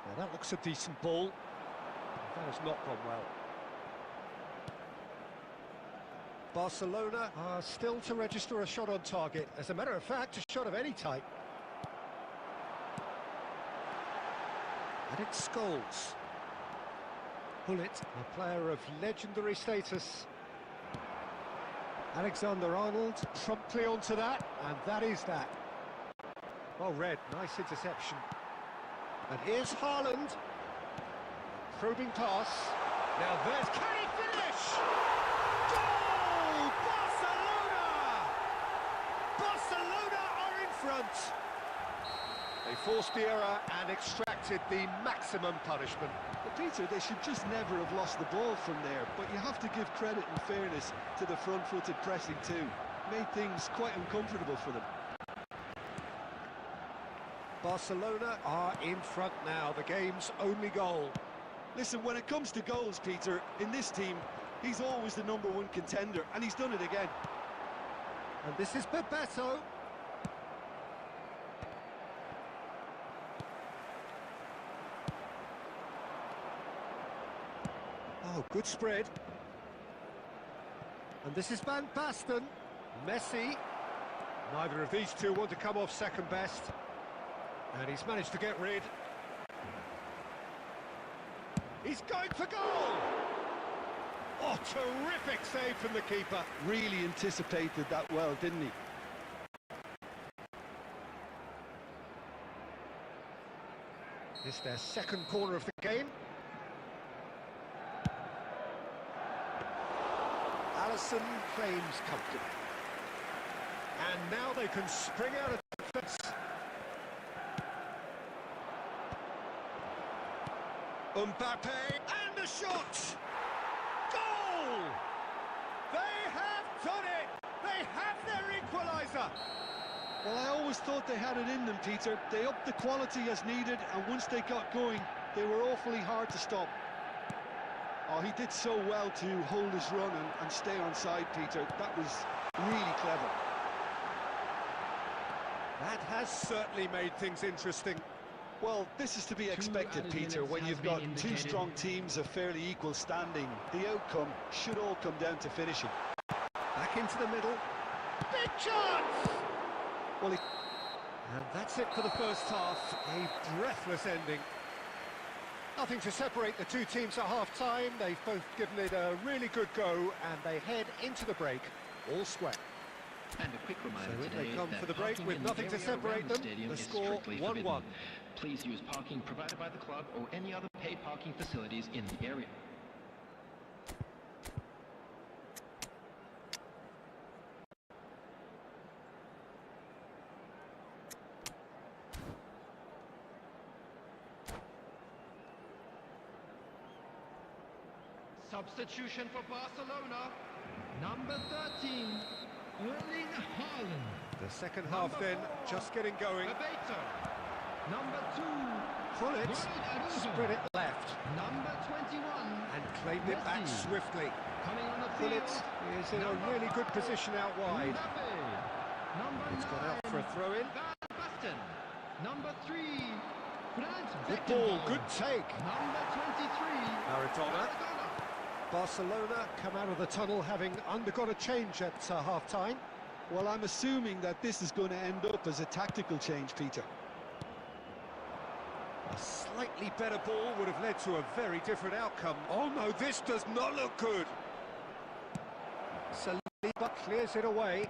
Now that looks a decent ball. That has not gone well. Barcelona are still to register a shot on target. As a matter of fact, a shot of any type. And it's Scholes. Hullet, a player of legendary status. Alexander-Arnold promptly onto that, and that is that. Well read, nice interception. And here's Haaland. Probing pass. Now there's... Can he finish? Goal! Barcelona! Barcelona are in front. They forced the error and extracted the maximum punishment. But Peter, they should just never have lost the ball from there, but you have to give credit and fairness to the front-footed pressing too. Made things quite uncomfortable for them. Barcelona are in front now, the game's only goal. Listen, when it comes to goals, Peter, in this team, he's always the #1 contender, and he's done it again. And this is Bebeto. Oh, good spread. And this is Van Basten. Messi. Neither of these two want to come off second best. And he's managed to get rid. He's going for goal! Oh, terrific save from the keeper. Really anticipated that well, didn't he? It's their second corner of the game. Alisson claims comfortably. And now they can spring out of defence. Mbappe, and the shot! Goal! They have done it! They have their equaliser! Well, I always thought they had it in them, Peter. They upped the quality as needed, and once they got going, they were awfully hard to stop. Oh, he did so well to hold his run and stay on side, Peter. That was really clever. That has certainly made things interesting. Well, this is to be expected, Peter, when you've got two strong teams of fairly equal standing. The outcome should all come down to finishing. Back into the middle. Big chance! Well, and that's it for the first half. A breathless ending. Nothing to separate the two teams at half-time. They've both given it a really good go, and they head into the break all square. And a quick reminder So today they come that for the break parking with in the nothing to area separate around the them. stadium The is score strictly 1-1. forbidden. Please use parking provided by the club or any other paid parking facilities in the area. Substitution for Barcelona, number 13, Erling Haaland. The second half then, just getting going. Bebeto. Number 2. Pull it, spread it left, Number 21. and claimed it back Messi. swiftly. Coming on the Pull field. it is in a really good position out wide. Mbappe. Number It's 9. gone out for a throw-in. Van Basten. Number 3. Brand Good ball, Beckenbauer. good take. Number 23. Maradona. Maradona. Barcelona come out of the tunnel having undergone a change at half-time. Well, I'm assuming that this is going to end up as a tactical change, Peter. A slightly better ball would have led to a very different outcome. Oh no, this does not look good. Saliba clears it away.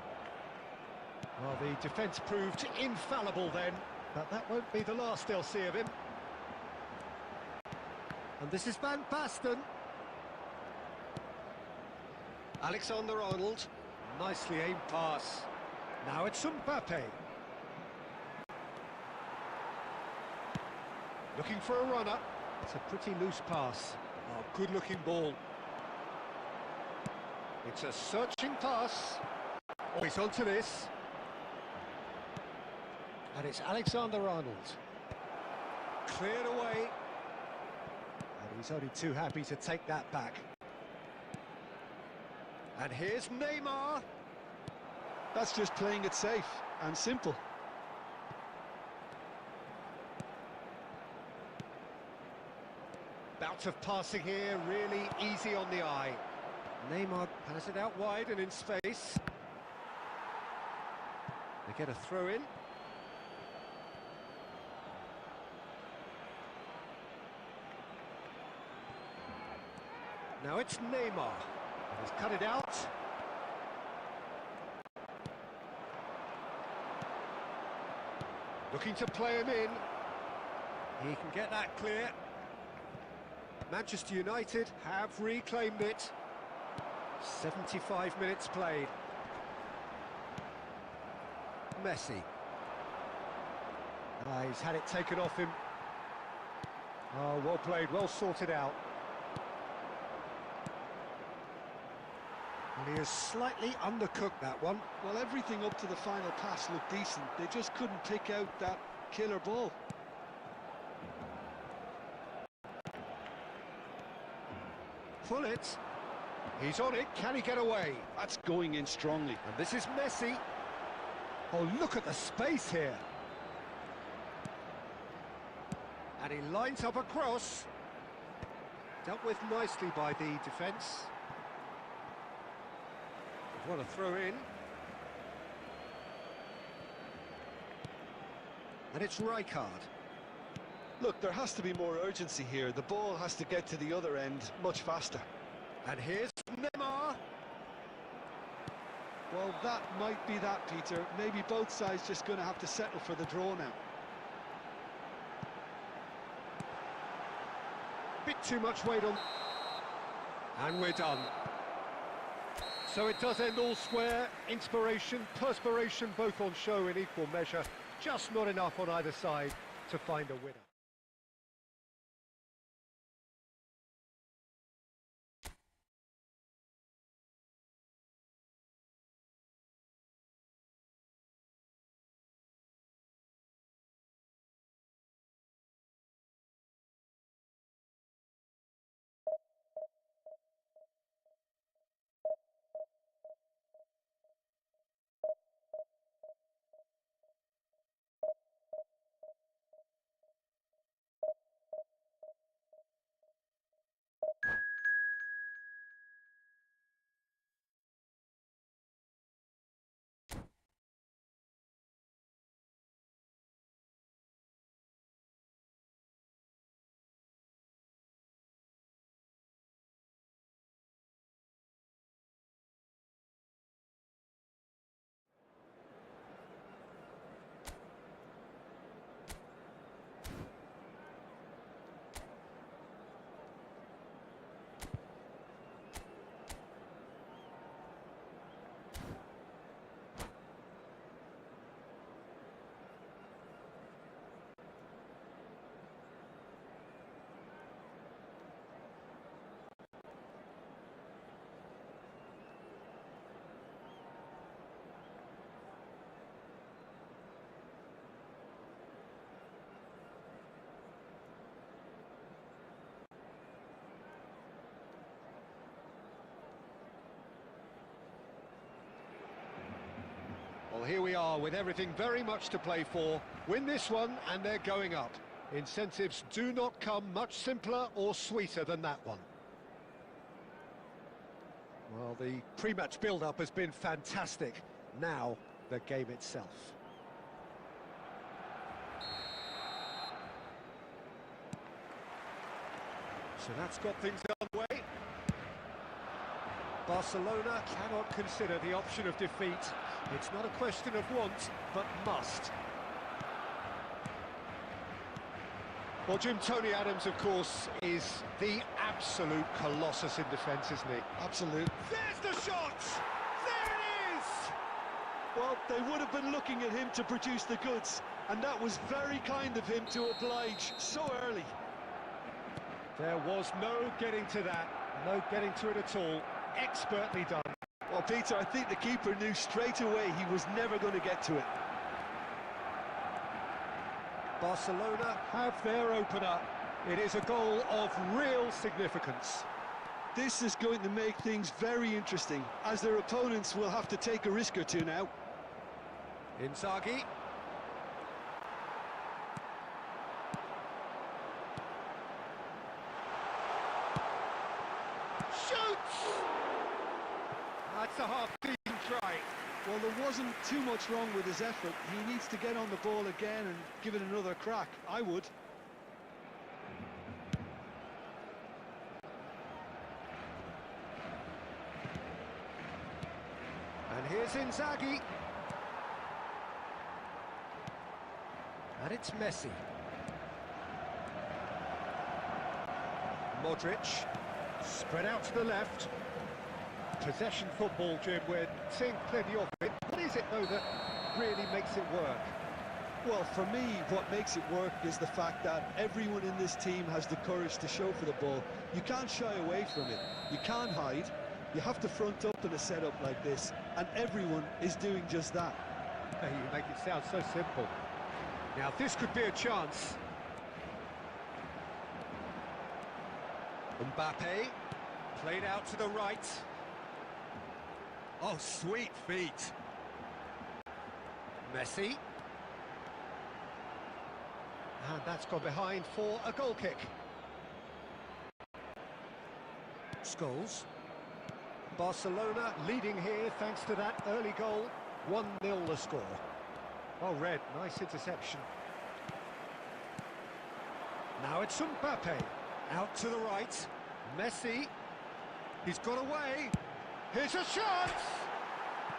Well, the defence proved infallible then, but that won't be the last they'll see of him. And this is Van Basten. Alexander-Arnold, nicely aimed pass. Now it's Mbappe. Looking for a runner. It's a pretty loose pass. Oh, good-looking ball. It's a searching pass. Oh, he's onto this. And it's Alexander-Arnold. Cleared away. And he's only too happy to take that back. And here's Neymar. That's just playing it safe and simple. Bout of passing here, really easy on the eye. Neymar has it out wide and in space. They get a throw in. Now it's Neymar. He's cut it out. Looking to play him in. He can get that clear. Manchester United have reclaimed it. 75 minutes played. Messi. He's had it taken off him. Oh, well played, well sorted out. And he has slightly undercooked that one. Well, everything up to the final pass looked decent. They just couldn't pick out that killer ball. Pull it. He's on it. Can he get away? That's going in strongly. And this is Messi. Oh, look at the space here. And he lines up a cross. Dealt with nicely by the defence. What a throw in. And it's Rijkaard. Look, there has to be more urgency here. The ball has to get to the other end much faster. And here's Neymar. Well, that might be that, Peter. Maybe both sides just going to have to settle for the draw now. Bit too much weight on. And we're done. So it does end all square. Inspiration, perspiration, both on show in equal measure. Just not enough on either side to find a winner. here we are with everything very much to play for. Win this one and they're going up. Incentives do not come much simpler or sweeter than that one. Well, the pre-match build-up has been fantastic. Now, the game itself. So that's got things underway. Barcelona cannot consider the option of defeat. It's not a question of want, but must. Well, Jim, Tony Adams, of course, is the absolute colossus in defence, isn't he? Absolute. There's the shot! There it is! Well, they would have been looking at him to produce the goods, and that was very kind of him to oblige so early. There was no getting to that, no getting to it at all. Expertly done. Well, Peter, I think the keeper knew straight away he was never going to get to it. Barcelona have their opener. It is a goal of real significance. This is going to make things very interesting, as their opponents will have to take a risk or two now. Inzaghi. Shoots! That's a half-decent try. Well, there wasn't too much wrong with his effort. He needs to get on the ball again and give it another crack. I would. And here's Inzaghi. And it's Messi. Modric. Spread out to the left. Possession football, Jim, we're seeing plenty of it. What is it, though, that really makes it work? Well, for me, what makes it work is the fact that everyone in this team has the courage to show for the ball. You can't shy away from it. You can't hide. You have to front up in a setup like this, and everyone is doing just that. Hey, you make it sound so simple. Now, this could be a chance. Mbappe, played out to the right. Oh, sweet feet. Messi. And that's gone behind for a goal kick. Scholes. Barcelona leading here thanks to that early goal. 1-0 the score. Oh, Red, nice interception. Now it's Mbappe. Out to the right. Messi. He's got away. Here's a shot!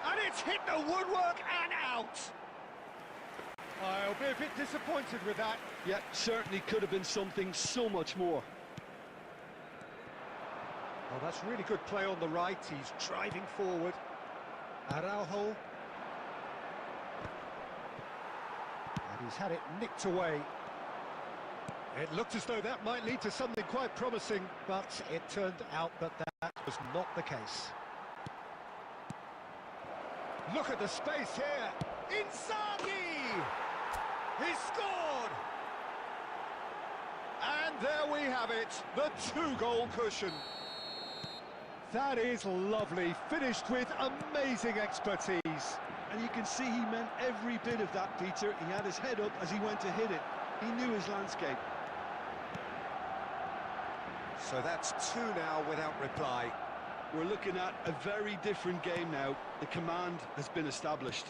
And it's hit the woodwork and out! I'll be a bit disappointed with that. Yeah, certainly could have been something so much more. Oh, that's really good play on the right. He's driving forward. Araujo. And he's had it nicked away. It looked as though that might lead to something quite promising, but it turned out that that was not the case. Look at the space here. Inzaghi! He scored! And there we have it, the two-goal cushion. That is lovely, finished with amazing expertise. And you can see he meant every bit of that, Peter. He had his head up as he went to hit it. He knew his landscape. So that's two now without reply. We're looking at a very different game now. The command has been established.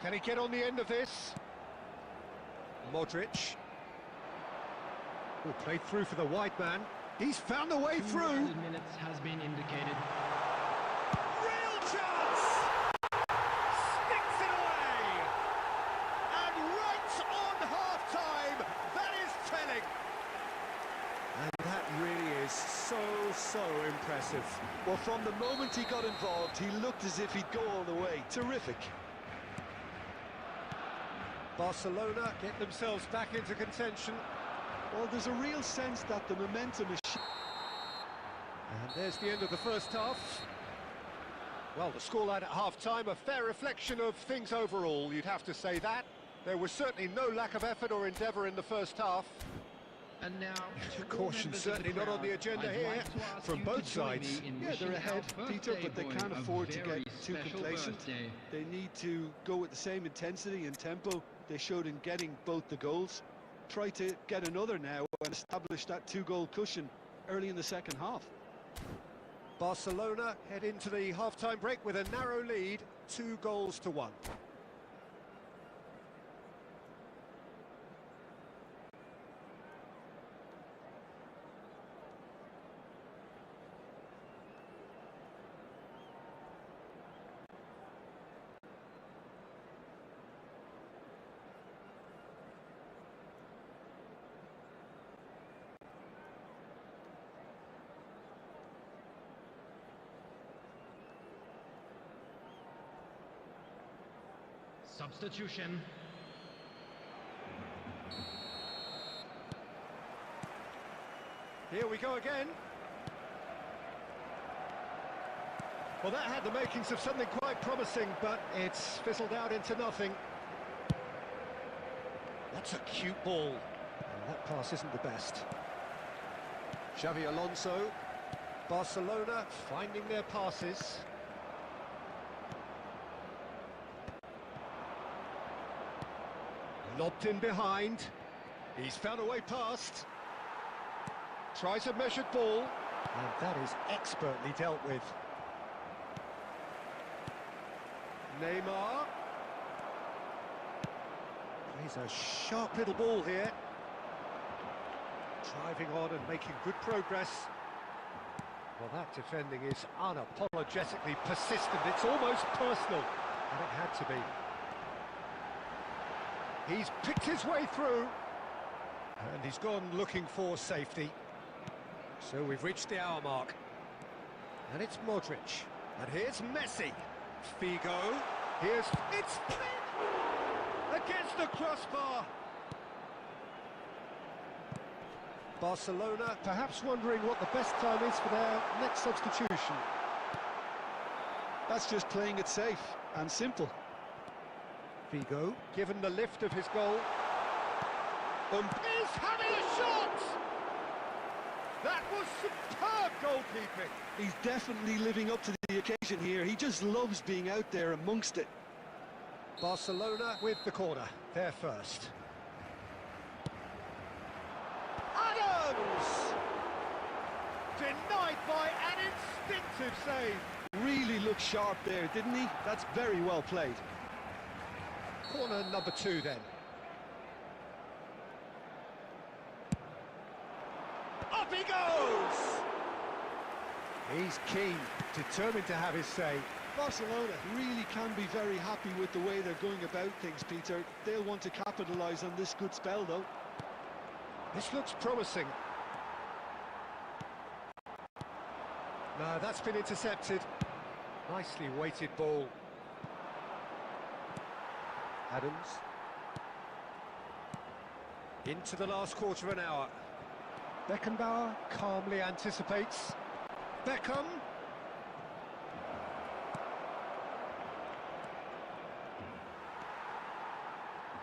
Can he get on the end of this? Modric. Oh, played through for the wide man. He's found a way through. 2 minutes has been indicated. Real chance! Sticks it away! And right on half-time, that is telling. And that really is so impressive. Well, from the moment he got involved, he looked as if he'd go all the way. Terrific. Barcelona get themselves back into contention. Well, there's a real sense that the momentum is... And there's the end of the first half. Well, the scoreline at half-time, a fair reflection of things overall, you'd have to say that. There was certainly no lack of effort or endeavour in the first half. And now, to all Caution members of certainly the not on the crowd, agenda I'd here like to ask from you both to join sides. me in Yeah, wishing they're ahead, our Peter, but they birthday can't boy a afford to very get too special complacent. birthday. They need to go with the same intensity and tempo they showed in getting both the goals. Try to get another now and establish that two-goal cushion early in the second half. Barcelona head into the half-time break with a narrow lead, 2-1. Substitution. Here we go again. Well, that had the makings of something quite promising, but it's fizzled out into nothing. That's a cute ball. And that pass isn't the best. Xavi Alonso. Barcelona finding their passes. Lobbed in behind. He's found a way past. Tries a measured ball. And that is expertly dealt with. Neymar. He's a sharp little ball here. Driving on and making good progress. Well, that defending is unapologetically persistent. It's almost personal. And it had to be. He's picked his way through. And he's gone looking for safety. So we've reached the hour mark. And it's Modric. And here's Messi. Figo. Here's... It's... against the crossbar. Barcelona perhaps wondering what the best time is for their next substitution. That's just playing it safe and simple. Figo, given the lift of his goal. He's having a shot! That was superb goalkeeping. He's definitely living up to the occasion here. He just loves being out there amongst it. Barcelona with the corner, they're first. Adams! Denied by an instinctive save. Really looked sharp there, didn't he? That's very well played. Corner number 2 then. Up he goes! He's keen, determined to have his say. Barcelona really can be very happy with the way they're going about things, Peter. They'll want to capitalise on this good spell, though. This looks promising. No, that's been intercepted. Nicely weighted ball. Adams. Into the last quarter of an hour. Beckenbauer calmly anticipates. Beckham.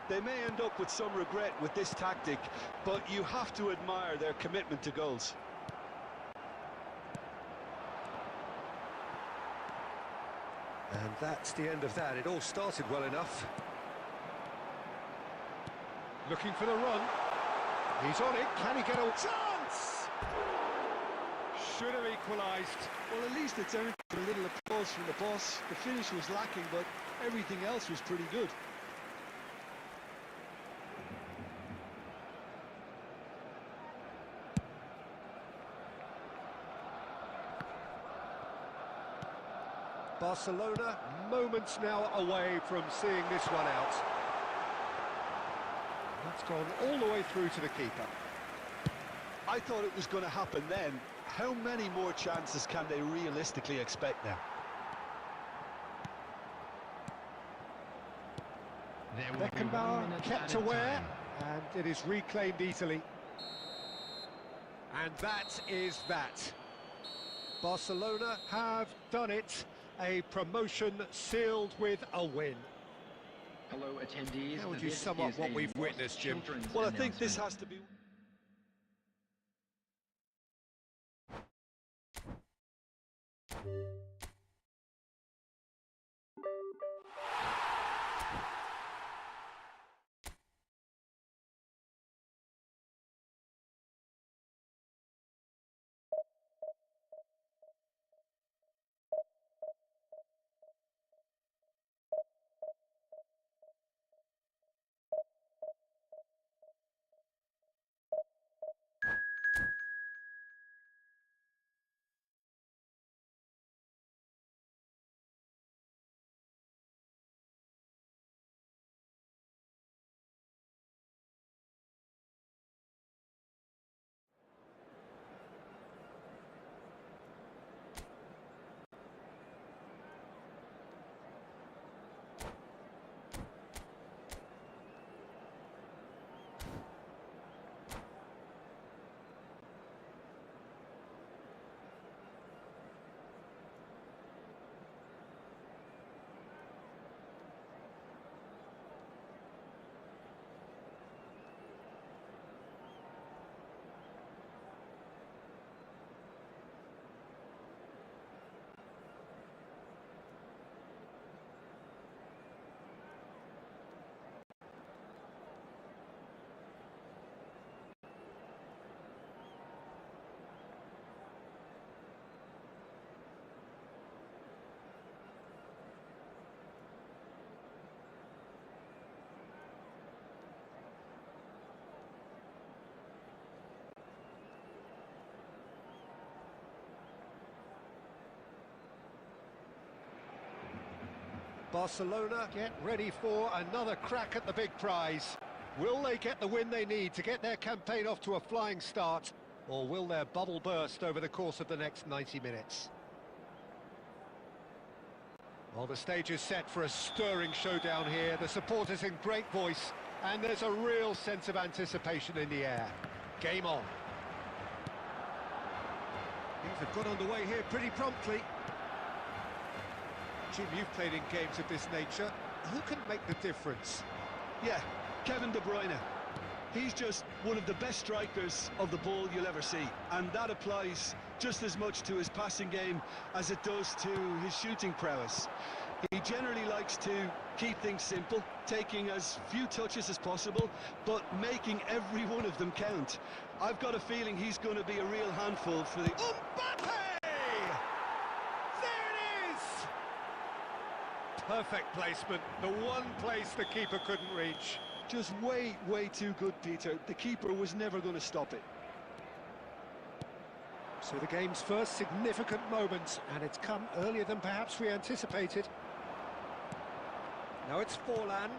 They may end up with some regret with this tactic, but you have to admire their commitment to goals. And that's the end of that. It all started well enough. Looking for the run. He's on it. Can he get a chance? Should have equalised. Well, at least it's earned a little applause from the boss. The finish was lacking, but everything else was pretty good. Barcelona, moments now away from seeing this one out. That's gone all the way through to the keeper. I thought it was going to happen then. How many more chances can they realistically expect now? There will be 1 Beckenbauer minute kept added aware, time. and it is reclaimed easily. And that is that. Barcelona have done it. A promotion sealed with a win. Hello, attendees. How would you This sum up is what a we've Moss witnessed, Jim? Children's Well, I think this announcement. has to be... Barcelona get ready for another crack at the big prize. Will they get the win they need to get their campaign off to a flying start, or will their bubble burst over the course of the next 90 minutes? Well, the stage is set for a stirring showdown here. The supporters in great voice, and there's a real sense of anticipation in the air. Game on. Things have got underway here pretty promptly. Jim, you've played in games of this nature. Who can make the difference? Yeah, Kevin De Bruyne. He's just one of the best strikers of the ball you'll ever see, and that applies just as much to his passing game as it does to his shooting prowess. He generally likes to keep things simple, taking as few touches as possible, but making every one of them count. I've got a feeling he's going to be a real handful for the... Mbappe! There it is! Perfect placement, the one place the keeper couldn't reach. Just way too good, Peter. The keeper was never going to stop it. So the game's first significant moment, and it's come earlier than perhaps we anticipated. Now it's Forlan.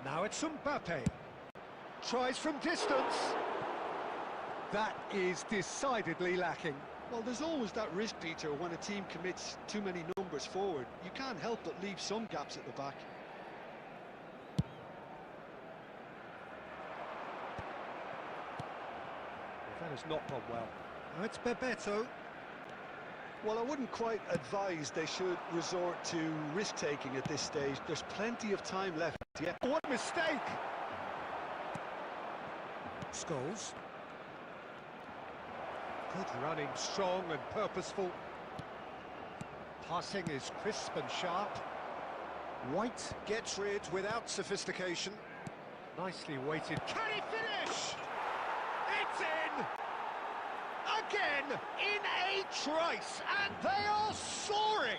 Now it's Mbappe. Tries from distance. That is decidedly lacking. Well, there's always that risk, Peter, when a team commits too many numbers forward. You can't help but leave some gaps at the back. That has not gone well. Now it's Bebeto. Well, I wouldn't quite advise they should resort to risk-taking at this stage. There's plenty of time left yet. What a mistake! Scholes. Good running, strong and purposeful. Passing is crisp and sharp. White gets rid without sophistication. Nicely weighted. Can he finish? It's in! Again, in a trice, and they are soaring!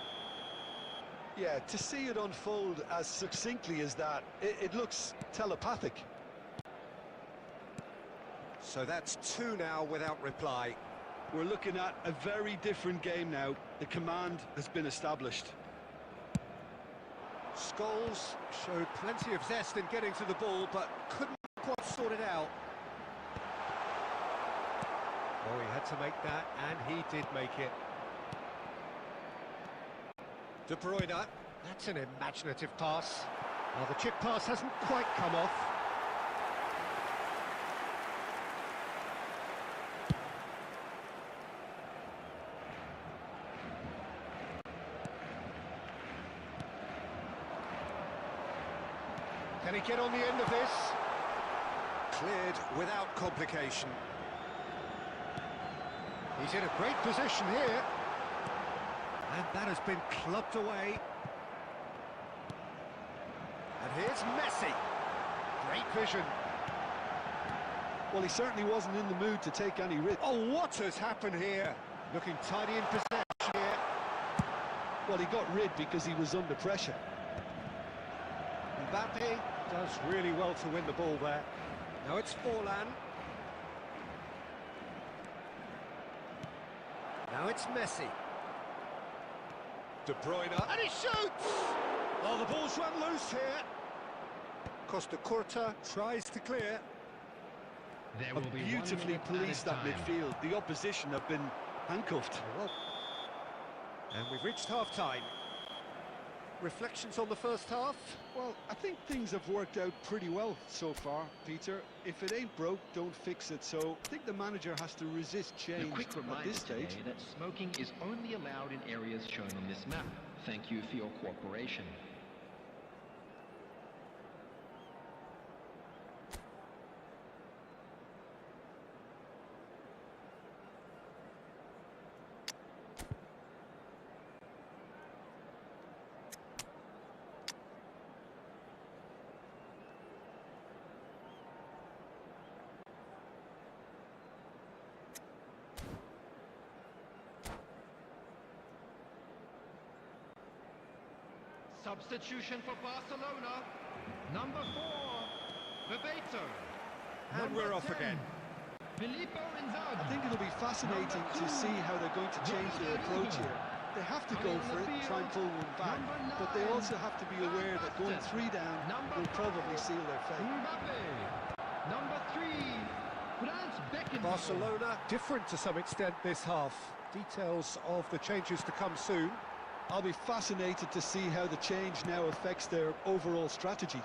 Yeah, to see it unfold as succinctly as that, it looks telepathic. So that's two now without reply. We're looking at a very different game now. The command has been established. Scholes showed plenty of zest in getting to the ball, but couldn't quite sort it out. Oh, he had to make that, and he did make it. De Bruyne, that's an imaginative pass. Well, the chip pass hasn't quite come off. Can he get on the end of this? Cleared without complication. He's in a great position here. And that has been clubbed away. And here's Messi. Great vision. Well, he certainly wasn't in the mood to take any risk. Oh, what has happened here? Looking tidy in possession here. Well, he got rid because he was under pressure. Mbappe does really well to win the ball there. Now it's Forlan. Now it's Messi. De Bruyne, and he shoots! Oh, the ball's run loose here. Costa Curta tries to clear. There will be 1 Beautifully minute policed that added time. midfield. The opposition have been handcuffed. Well, and we've reached half-time. Reflections on the first half? Well, I think things have worked out pretty well so far, Peter. If it ain't broke, don't fix it. So I think the manager has to resist A change quick at reminder this stage. today that smoking is only allowed in areas shown on this map. Thank you for your cooperation. Substitution for Barcelona. Number 4, Bebeto. And we're off again. Filippo Inzaghi. I think it'll be fascinating to see how they're going to change their approach here. They have to go for it, try and pull one back, but they also have to be aware that going 3 down will probably seal their fate. Mbappe. Number 3, Franz Beckenbauer. Barcelona different to some extent this half. Details of the changes to come soon. I'll be fascinated to see how the change now affects their overall strategy.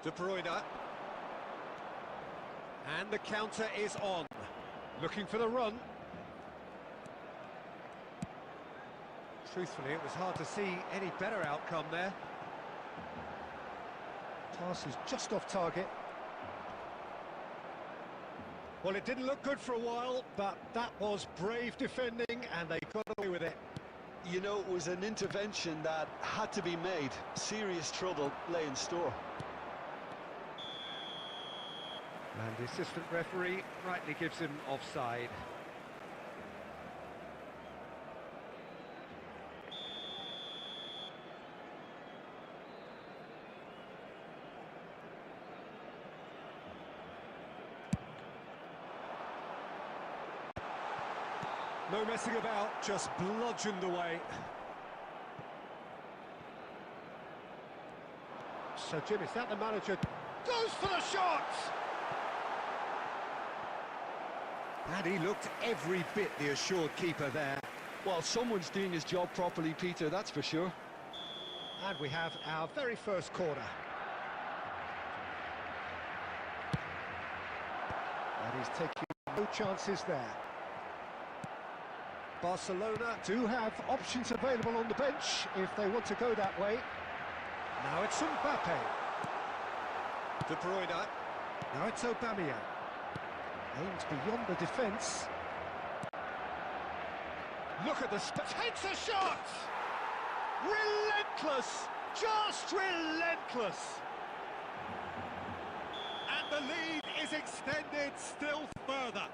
De Bruyne. And the counter is on. Looking for the run. Truthfully, it was hard to see any better outcome there. Pass is just off target. Well, it didn't look good for a while, but that was brave defending, and they got away with it. You know, it was an intervention that had to be made. Serious trouble lay in store. And the assistant referee rightly gives him offside. No messing about, just bludgeoned away. So, Jim, is that the manager? Goes for the shot! And he looked every bit the assured keeper there. Well, someone's doing his job properly, Peter, that's for sure. And we have our very first corner. And he's taking no chances there. Barcelona do have options available on the bench if they want to go that way. Now it's Mbappe. De Bruyne. Now it's Aubameyang. Aims beyond the defence. Look at the takes a shot! Relentless! Just relentless! And the lead is extended still further.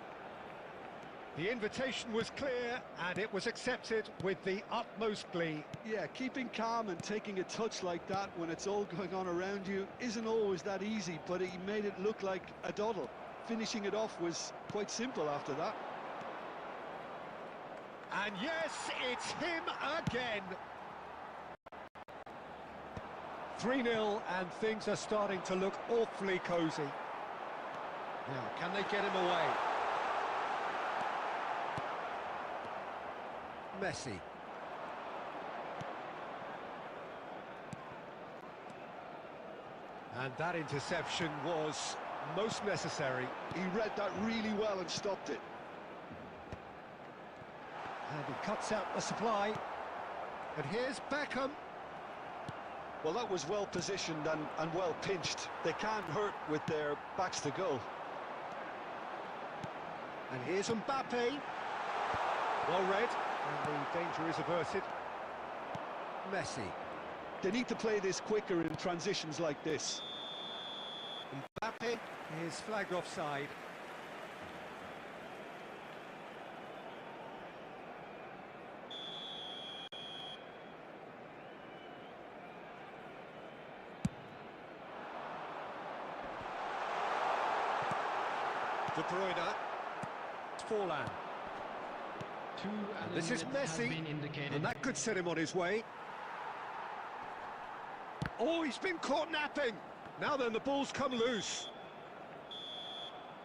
The invitation was clear, and it was accepted with the utmost glee. Yeah, keeping calm and taking a touch like that when it's all going on around you isn't always that easy, but he made it look like a doddle. Finishing it off was quite simple after that. And yes, it's him again. 3-0, and things are starting to look awfully cosy. Now, can they get him away? Messi. And that interception was most necessary. He read that really well and stopped it. And he cuts out the supply. And here's Beckham. Well, that was well positioned and well pinched. They can't hurt with their backs to goal. And here's Mbappe. Well read. And the danger is averted. Messi. They need to play this quicker in transitions like this. Mbappe is flagged offside. De Bruyne. It's Forlan. And this is Messi, and that could set him on his way. Oh, he's been caught napping. Now then, the ball's come loose.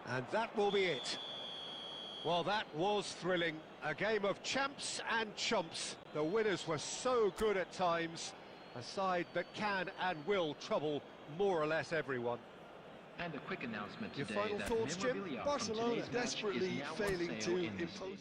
And that will be it. Well, that was thrilling. A game of champs and chumps. The winners were so good at times. A side that can and will trouble more or less everyone. And a quick announcement Your today final that thoughts, Jim? memorabilia from Barcelona today's match is desperately now on failing sale to in this impose.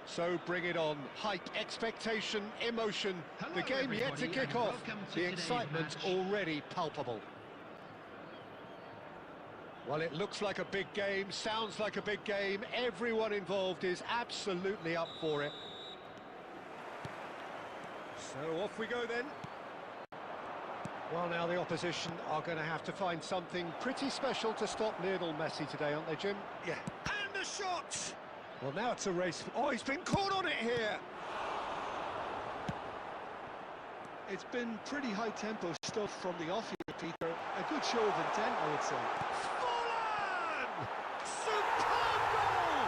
So bring it on. Hype, expectation, emotion. Hello, The game yet to everybody, kick and off. welcome to The today's excitement match. already palpable. Well, it looks like a big game, sounds like a big game. Everyone involved is absolutely up for it. So off we go then. Well, now the opposition are going to have to find something pretty special to stop Lionel Messi today, aren't they, Jim? Yeah. And the shot! Well, now it's a race. Oh, he's been caught on it here! It's been pretty high-tempo stuff from the off here, Peter. A good show of intent, I would say. Forlan! Superb goal!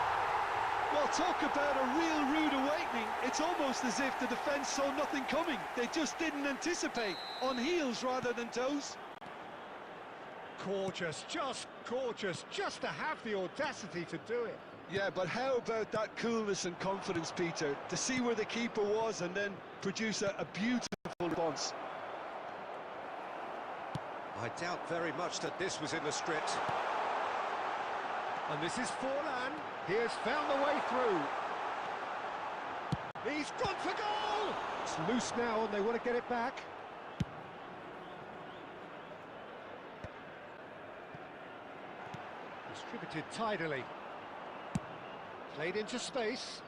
Well, talk about a real rude awakening. It's almost as if the defence saw nothing coming. They just didn't anticipate. On heels rather than toes. Gorgeous, just to have the audacity to do it. Yeah, but how about that coolness and confidence, Peter? To see where the keeper was and then produce a beautiful response. I doubt very much that this was in the script. And this is Forlan. He has found the way through. He's gone for goal! It's loose now and they want to get it back. Distributed tidily. Played into space.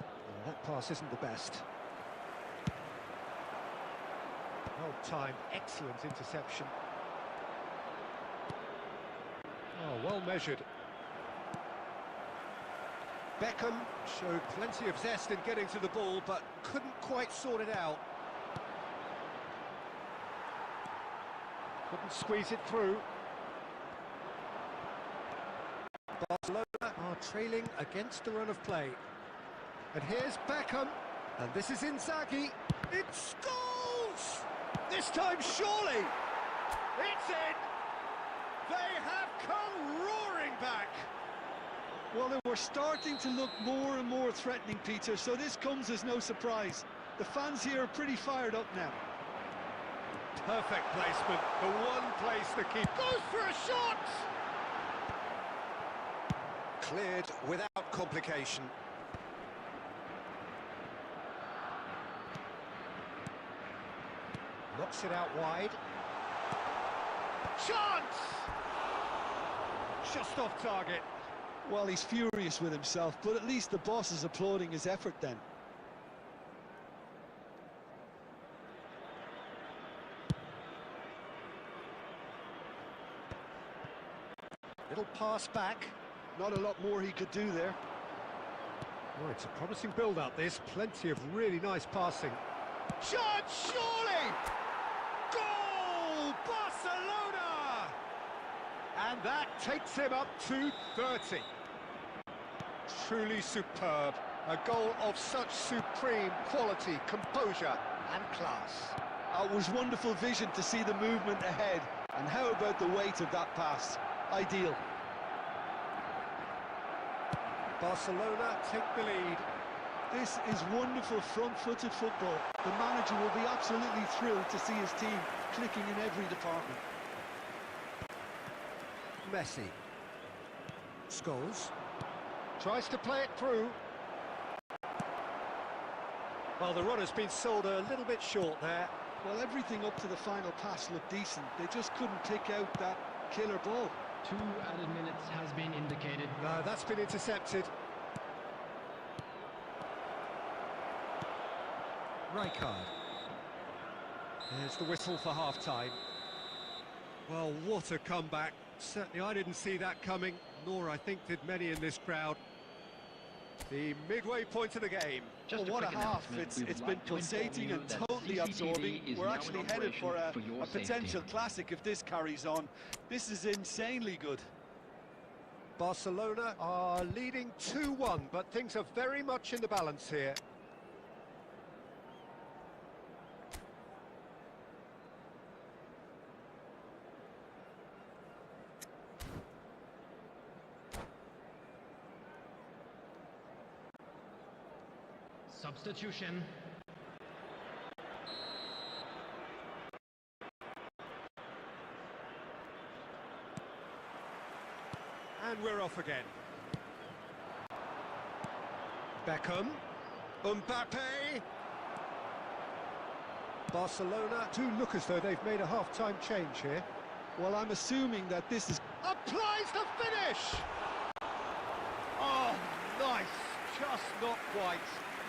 Oh, that pass isn't the best. Well timed, excellent interception. Oh, well measured. Beckham showed plenty of zest in getting to the ball, but couldn't quite sort it out. Couldn't squeeze it through. Barcelona are trailing against the run of play. And here's Beckham. And this is Inzaghi. It's goals! This time, surely! It's in! They have come roaring back! Well, they were starting to look more and more threatening, Peter, so this comes as no surprise. The fans here are pretty fired up now. Perfect placement. The one place to keep. Goes for a shot! Cleared without complication. Knocks it out wide. Chance! Just off target. Well, he's furious with himself, but at least the boss is applauding his effort then. Little pass back. Not a lot more he could do there. Oh, it's a promising build-up, this. Plenty of really nice passing. Chance, surely! Goal! Barcelona! And that takes him up to 30. Truly superb. A goal of such supreme quality, composure and class. It was wonderful vision to see the movement ahead. And how about the weight of that pass? Ideal. Barcelona take the lead. This is wonderful front-footed football. The manager will be absolutely thrilled to see his team clicking in every department. Messi. Scholes. Tries to play it through. Well, the runner's been sold a little bit short there. Well, everything up to the final pass looked decent. They just couldn't pick out that killer ball. 2 added minutes has been indicated. No, that's been intercepted. Rijkaard. There's the whistle for half-time. Well, what a comeback. Certainly I didn't see that coming, nor I think did many in this crowd. The midway point of the game. Just Well, what a quick half. announcement. It's We would been like to inform pulsating you and that totally CCTV absorbing. is We're now actually in headed for operation your a potential safety. classic if this carries on. This is insanely good. Barcelona are leading 2-1, but things are very much in the balance here. Substitution. And we're off again. Beckham. Mbappe. Barcelona do look as though they've made a half-time change here. Well, I'm assuming that this is... Applies the finish! Oh, nice. Just not quite.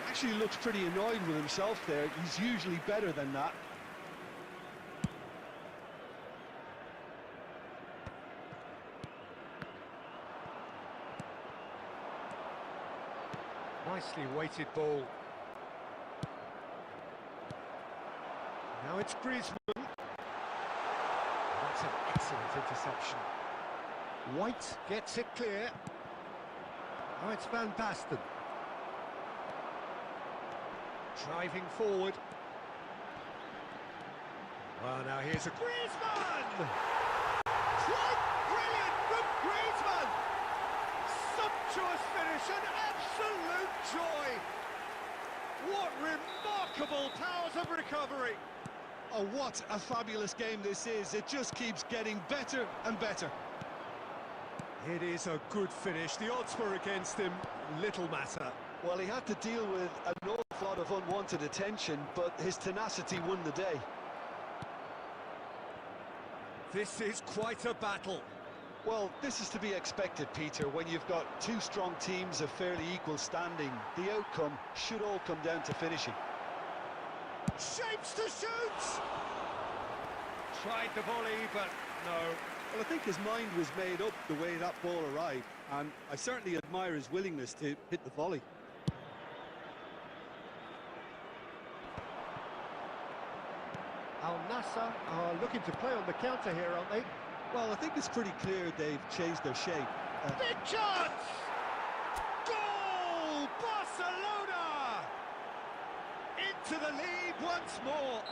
Actually looks pretty annoyed with himself there. He's usually better than that. Nicely weighted ball. Now it's Griezmann. That's an excellent interception. White gets it clear. Now it's Van Basten. Driving forward. Well, now here's a Griezmann! Quite brilliant from Griezmann! Sumptuous finish, an absolute joy! What remarkable powers of recovery! Oh, what a fabulous game this is. It just keeps getting better and better. It is a good finish. The odds were against him. Little matter. Well, he had to deal with an awful lot of unwanted attention, but his tenacity won the day. This is quite a battle. Well, this is to be expected, Peter. When you've got two strong teams of fairly equal standing, the outcome should all come down to finishing. Shapes to shoot! Tried the volley, but no. Well, I think his mind was made up the way that ball arrived, and I certainly admire his willingness to hit the volley. Al Nassr are looking to play on the counter here, aren't they? Well, I think it's pretty clear they've changed their shape. Big chance! Goal! Barcelona! Into the lead once more.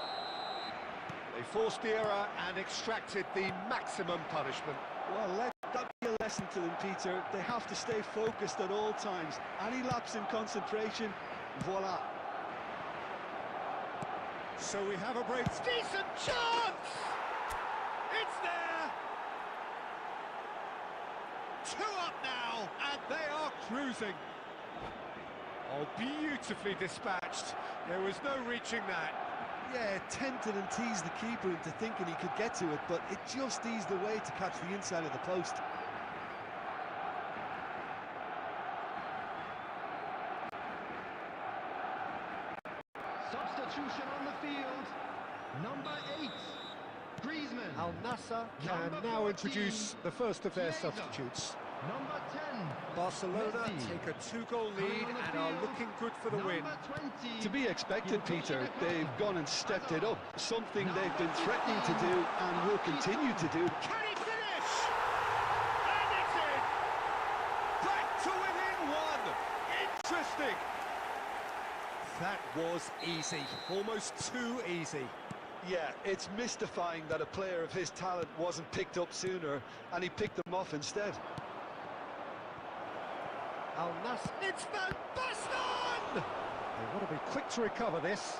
They forced the error and extracted the maximum punishment. Well, let that be a lesson to them, Peter. They have to stay focused at all times. Any lapse in concentration, voila. So we have a break. Decent chance! It's there! 2 up now, and they are cruising. Oh, beautifully dispatched. There was no reaching that. Yeah, tempted and teased the keeper into thinking he could get to it, but it just eased away to catch the inside of the post. Substitution on the field. Number 8, Griezmann. Al Nassr can Number now 14, introduce the first of their Chiesa. substitutes. Number 10, Barcelona Messi. take a 2-goal lead Coming on the and are field, looking good for the win. Number 20, To be expected, Peter, they've gone and stepped it up, something they've been threatening to do and will continue to do. Can he finish? And it's in! Back to within one! Interesting! That was easy, almost too easy. Yeah, it's mystifying that a player of his talent wasn't picked up sooner, and he picked them off instead. Al Nassr, it's Van Basten! They want to be quick to recover this.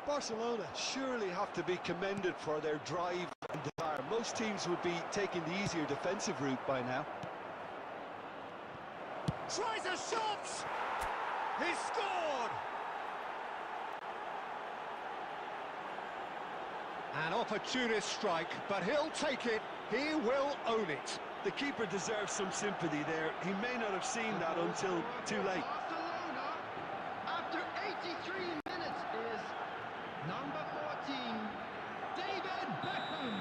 Barcelona surely have to be commended for their drive and desire. Most teams would be taking the easier defensive route by now. Tries a shot! He scored! An opportunist strike, but he'll take it. He will own it. The keeper deserves some sympathy there. He may not have seen that until too late. Barcelona, after 83 minutes, is number 14, David Beckham.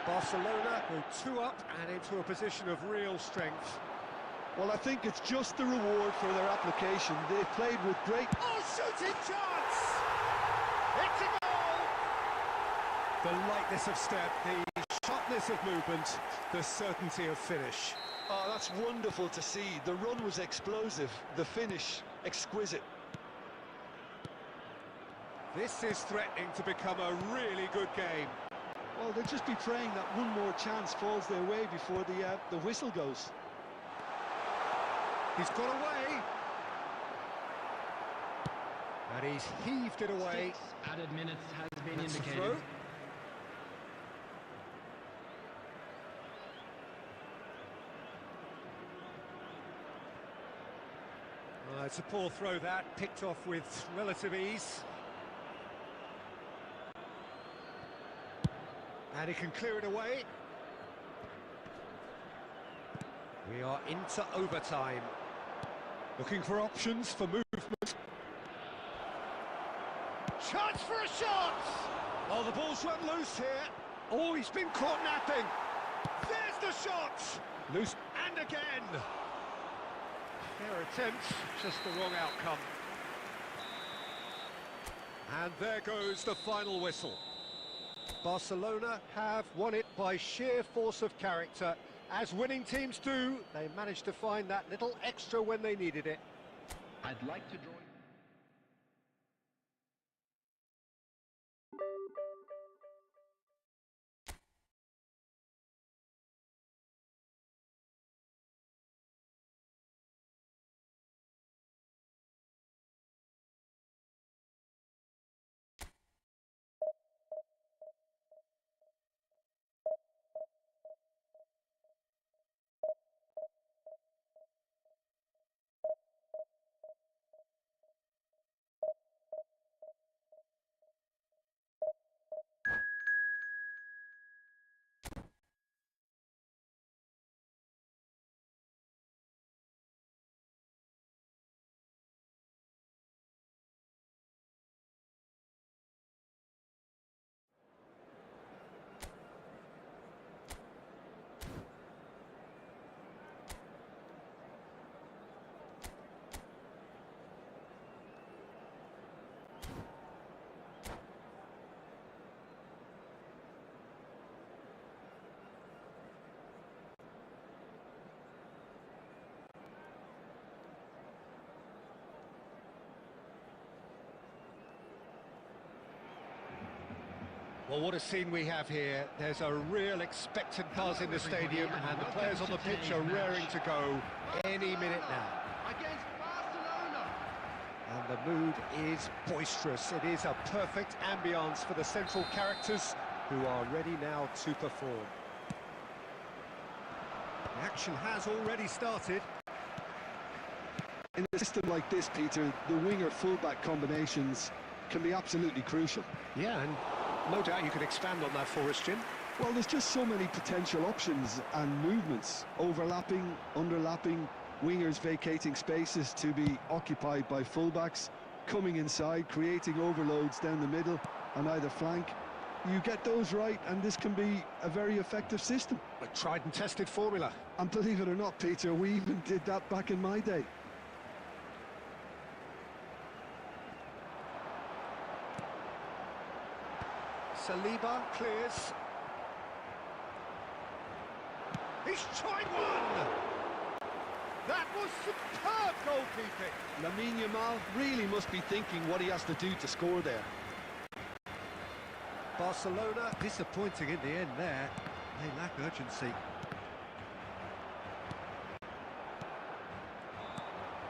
Barcelona go 2 up and into a position of real strength. Well, I think it's just the reward for their application. They've played with great... Oh, shooting chance! It's a goal! The lightness of step, the sharpness of movement, the certainty of finish. Oh, that's wonderful to see. The run was explosive, the finish exquisite. This is threatening to become a really good game. Well, they'll just be praying that one more chance falls their way before the whistle goes. He's got away. And he's heaved it away. 6 added minutes has been That's a indicated. throw. It's a poor throw that, picked off with relative ease. And he can clear it away. We are into overtime. Looking for options for movement. Chance for a shot! Oh, the ball's run loose here. Oh, he's been caught napping. There's the shot! Loose and again. Fair attempt, just the wrong outcome. And there goes the final whistle. Barcelona have won it by sheer force of character. As winning teams do, they managed to find that little extra when they needed it. I'd like to draw... Well, what a scene we have here. There's a real expectant buzz in the stadium, and the players on the pitch are raring to go any minute now. Against Barcelona. And the mood is boisterous. It is a perfect ambience for the central characters who are ready now to perform. The action has already started. In a system like this, Peter, the winger-fullback combinations can be absolutely crucial. Yeah, and no doubt you could expand on that for us, Jim. Well, there's just so many potential options and movements, overlapping, underlapping, wingers vacating spaces to be occupied by fullbacks, coming inside, creating overloads down the middle on either flank. You get those right, and this can be a very effective system. A tried and tested formula. And believe it or not, Peter, we even did that back in my day. Saliba clears. He's tried one! That was superb goalkeeping! Lamine Yamal really must be thinking what he has to do to score there. Barcelona disappointing in the end there. They lack urgency.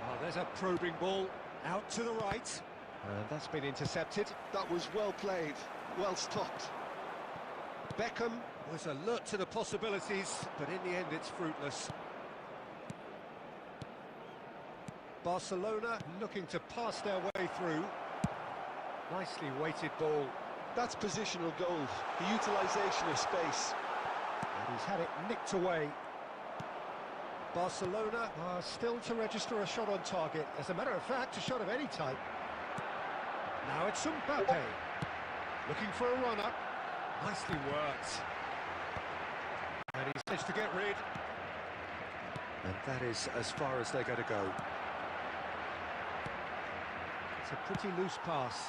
Oh, there's a probing ball out to the right. And that's been intercepted. That was well played, well stopped. Beckham was alert to the possibilities, but in the end it's fruitless. Barcelona looking to pass their way through. Nicely weighted ball. That's positional goal, the utilisation of space. And he's had it nicked away. Barcelona are still to register a shot on target. As a matter of fact, a shot of any type. Now it's Mbappe. Looking for a run-up. Nicely worked. And he's managed to get rid. And that is as far as they're going to go. It's a pretty loose pass.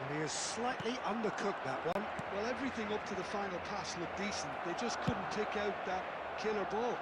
And he has slightly undercooked that one. Well, everything up to the final pass looked decent. They just couldn't pick out that killer ball.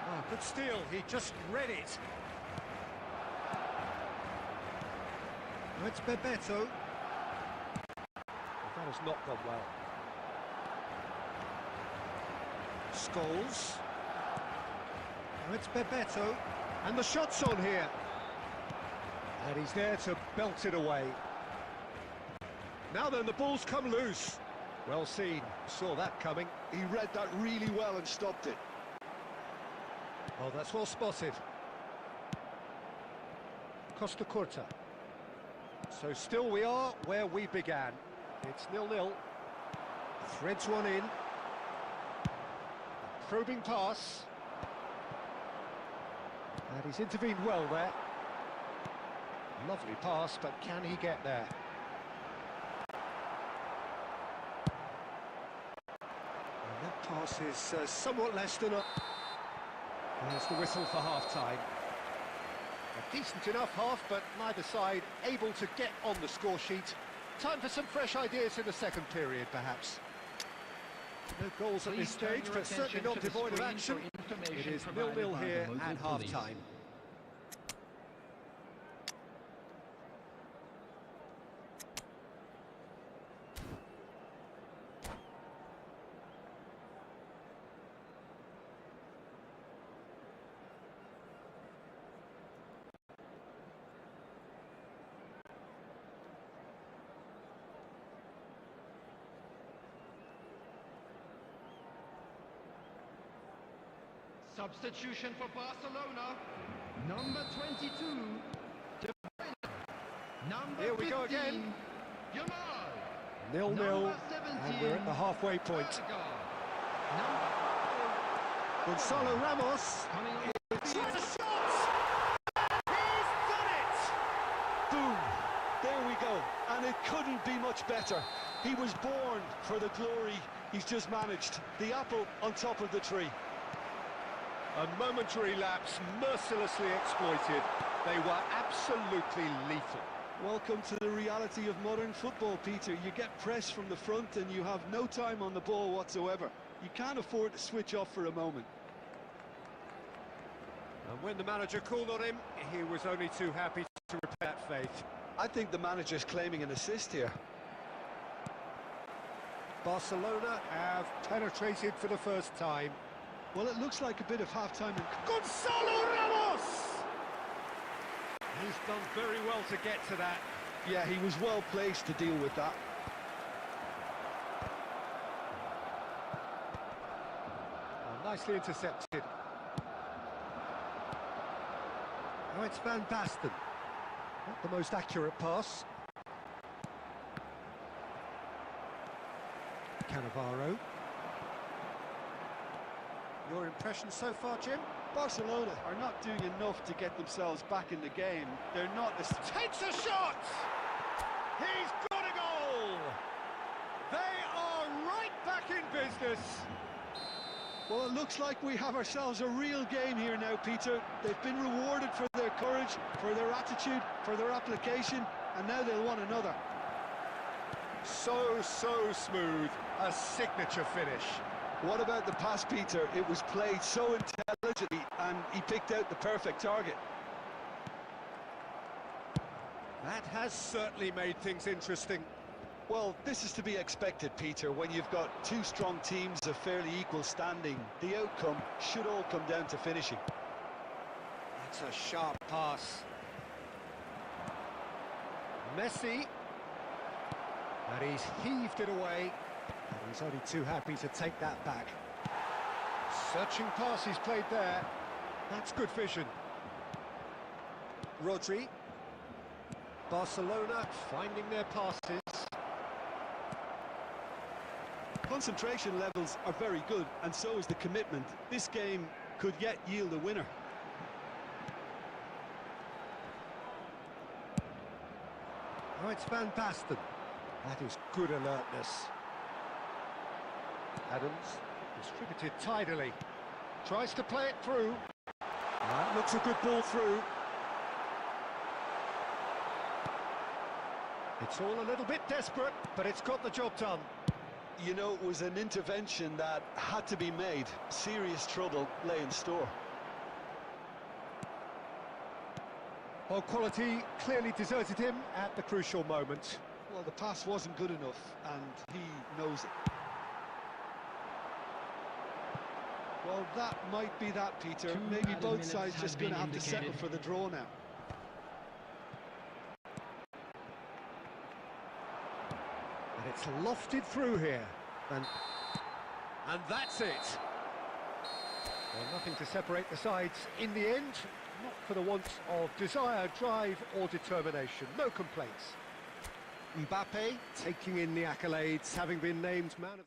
Oh, good steal, he just read it. Oh, it's Bebeto. That has not gone well. Scholes. Oh, it's Bebeto. And the shot's on here. And he's there to belt it away. Now then, the ball's come loose. Well seen, saw that coming. He read that really well and stopped it. Oh, that's well spotted. Costa Curta. So still we are where we began. It's 0-0. Threads one in. Probing pass. And he's intervened well there. Lovely pass, but can he get there? And that pass is somewhat less than a... There's the whistle for half-time. A decent enough half, but neither side able to get on the score sheet. Time for some fresh ideas in the second period, perhaps. No goals at this stage, but certainly not devoid of action. It is 0-0 here at half-time. Substitution for Barcelona. Number 22. Number Here we 15, go again. Yamal. 0-0, Number and we're at the halfway point. Number Gonzalo Ramos. coming on. It's a shot! He's done it! Boom! There we go. And it couldn't be much better. He was born for the glory he's just managed. The apple on top of the tree. A momentary lapse, mercilessly exploited. They were absolutely lethal. Welcome to the reality of modern football, Peter. You get pressed from the front and you have no time on the ball whatsoever. You can't afford to switch off for a moment. And when the manager called on him, he was only too happy to repay that faith. I think the manager's claiming an assist here. Barcelona have penetrated for the first time. Well, it looks like a bit of half-time. Gonzalo Ramos! He's done very well to get to that. Yeah, he was well placed to deal with that. Nicely intercepted. Now it's Van Basten. Not the most accurate pass. Cannavaro. Your impression so far, Jim? Barcelona are not doing enough to get themselves back in the game. They're not as... Takes a shot! He's got a goal! They are right back in business. Well, it looks like we have ourselves a real game here now, Peter. They've been rewarded for their courage, for their attitude, for their application, and now they'll want another. So smooth. A signature finish. What about the pass, Peter? It was played so intelligently, and he picked out the perfect target. That has certainly made things interesting. Well, this is to be expected, Peter, when you've got two strong teams of fairly equal standing. The outcome should all come down to finishing. That's a sharp pass. Messi. And he's heaved it away. And he's only too happy to take that back. Searching pass he's played there. That's good vision. Rodri. Barcelona finding their passes. Concentration levels are very good, and so is the commitment. This game could yet yield a winner. Now it's Van Basten. That is good alertness. Adams, distributed tidily. Tries to play it through. That looks a good ball through. It's all a little bit desperate, but it's got the job done. You know, it was an intervention that had to be made. Serious trouble lay in store. Well, quality clearly deserted him at the crucial moment. Well, the pass wasn't good enough, and he knows it. Well, that might be that, Peter. Maybe both sides just going to have to settle for the draw now. And it's lofted through here. And that's it. Well, nothing to separate the sides in the end. Not for the want of desire, drive or determination. No complaints. Mbappe taking in the accolades, having been named man of...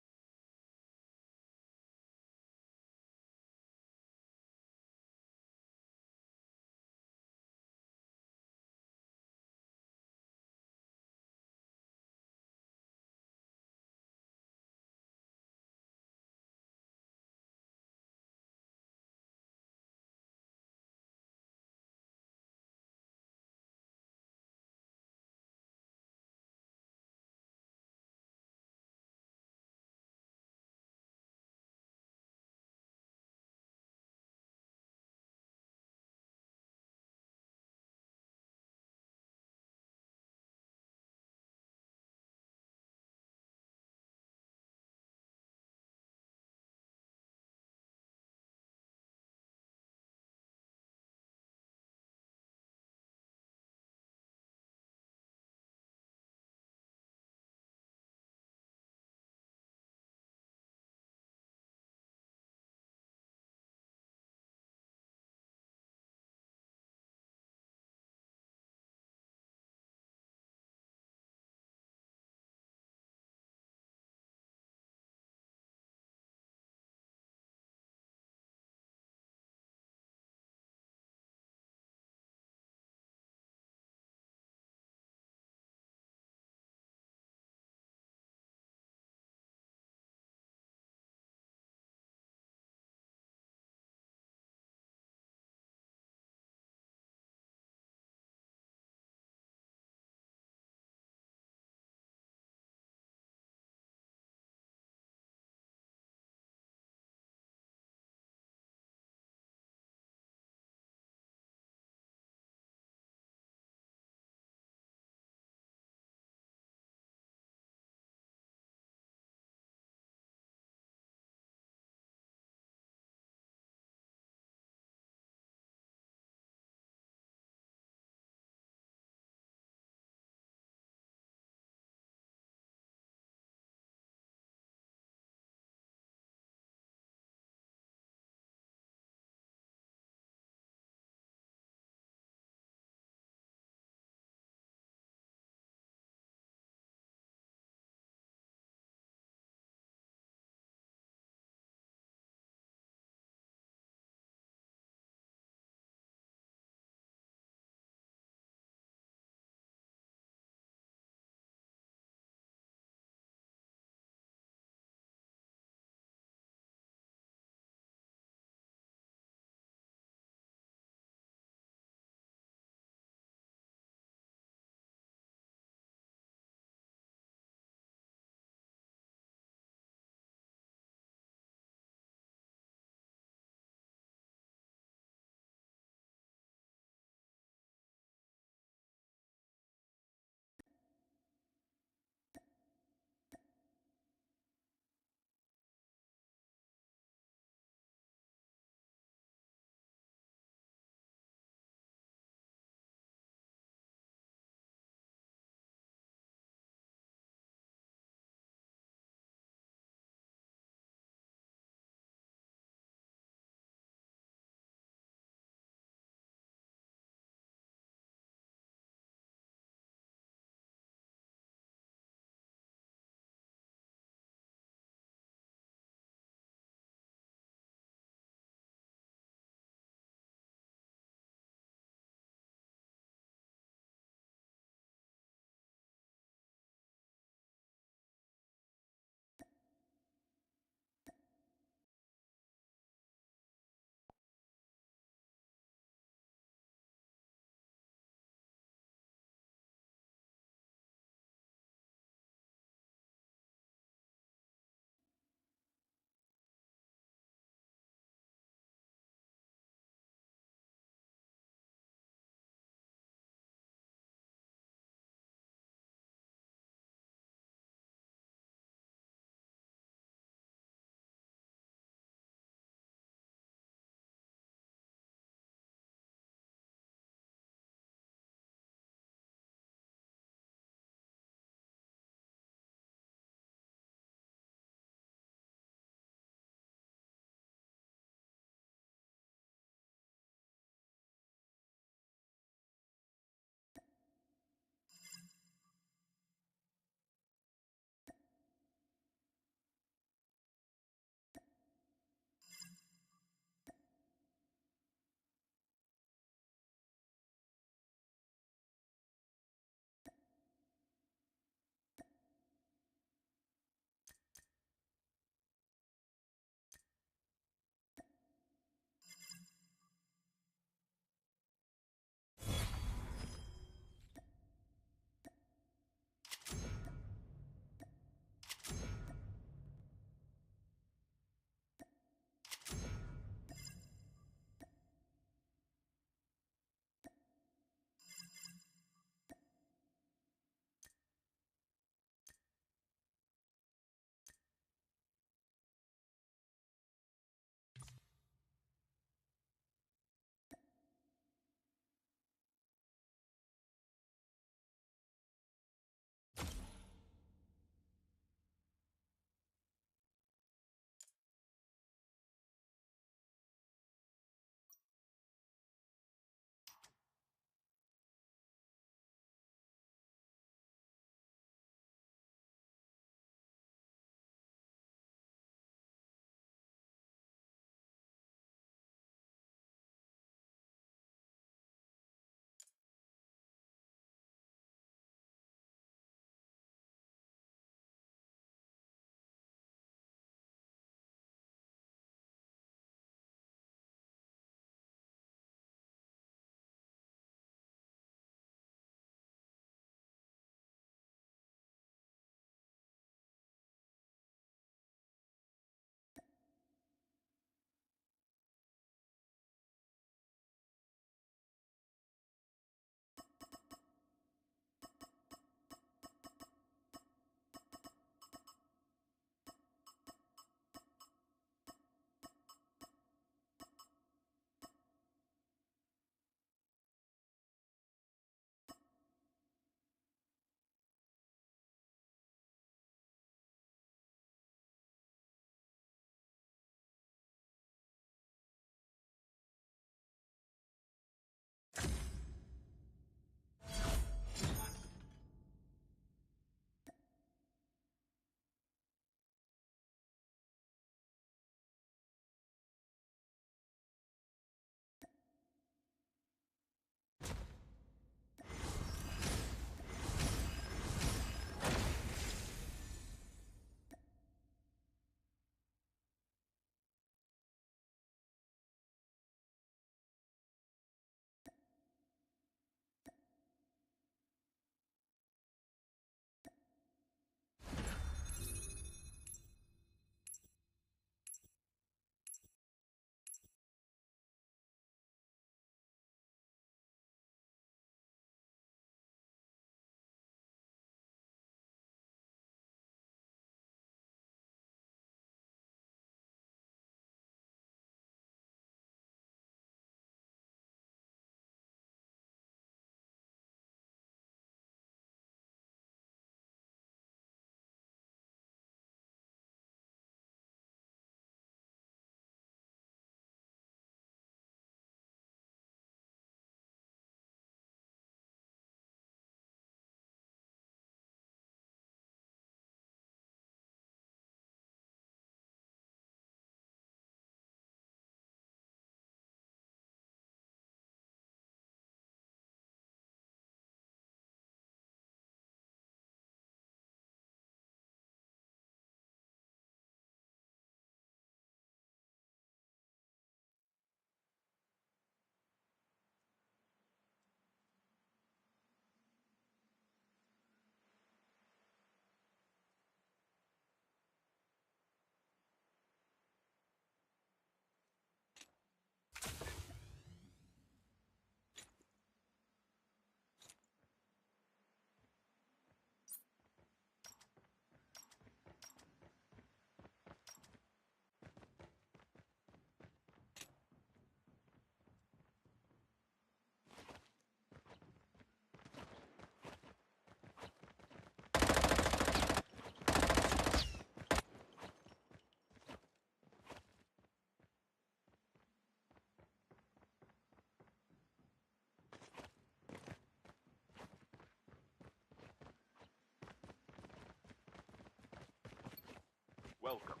Welcome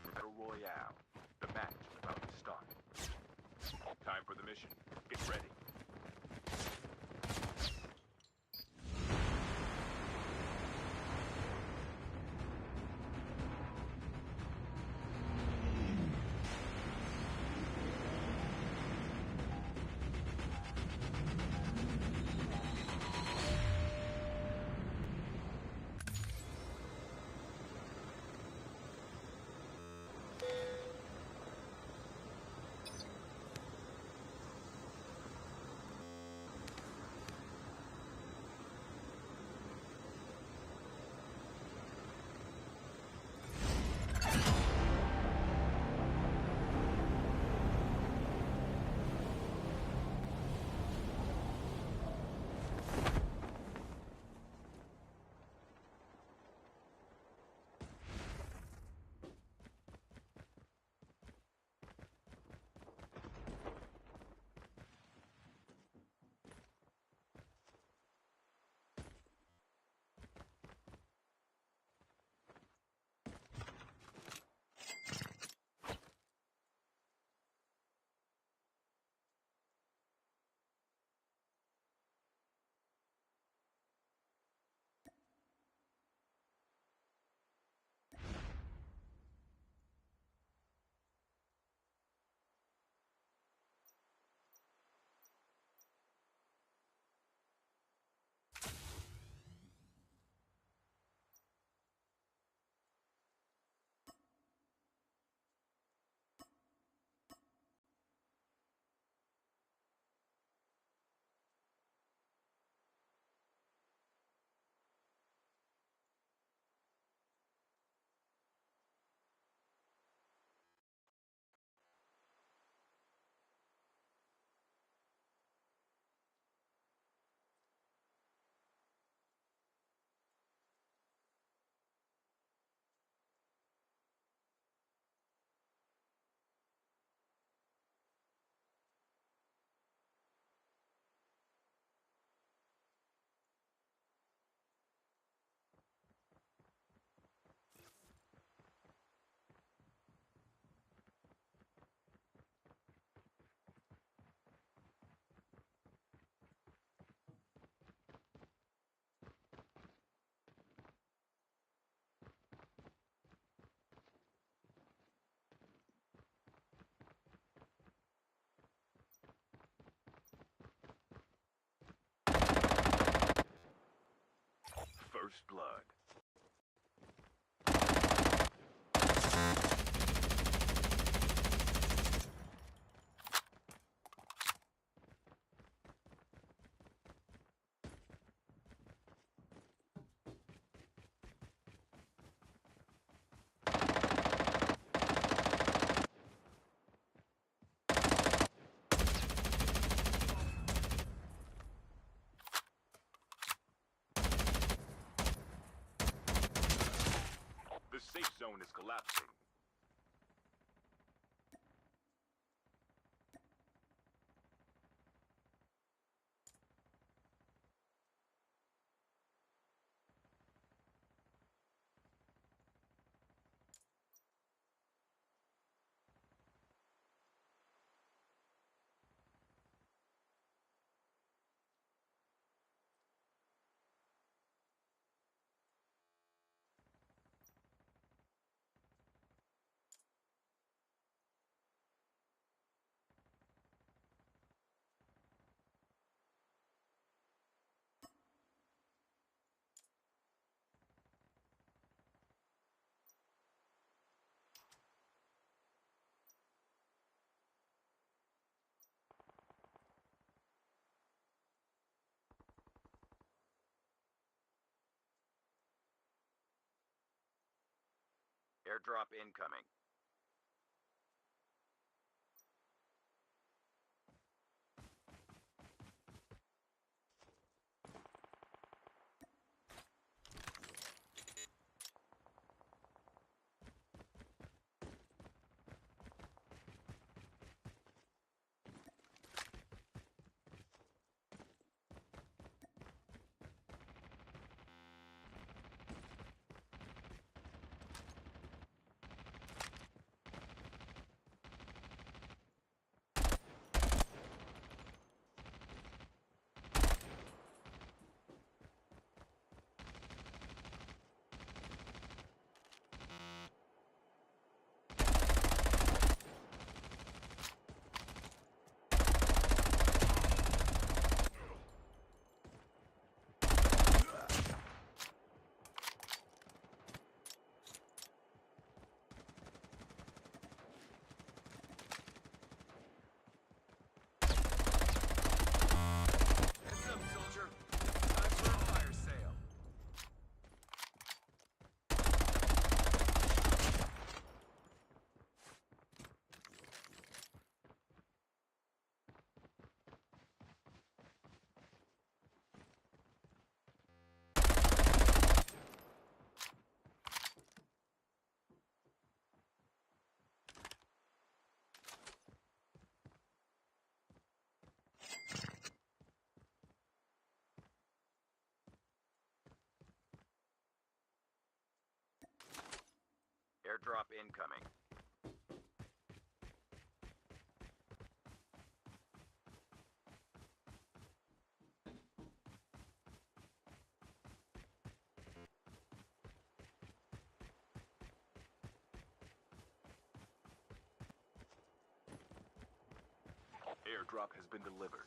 to Battle Royale. The match is about to start. Time for the mission. Get ready. First blood. The safe zone is collapsing. Airdrop incoming. Airdrop incoming. Airdrop has been delivered.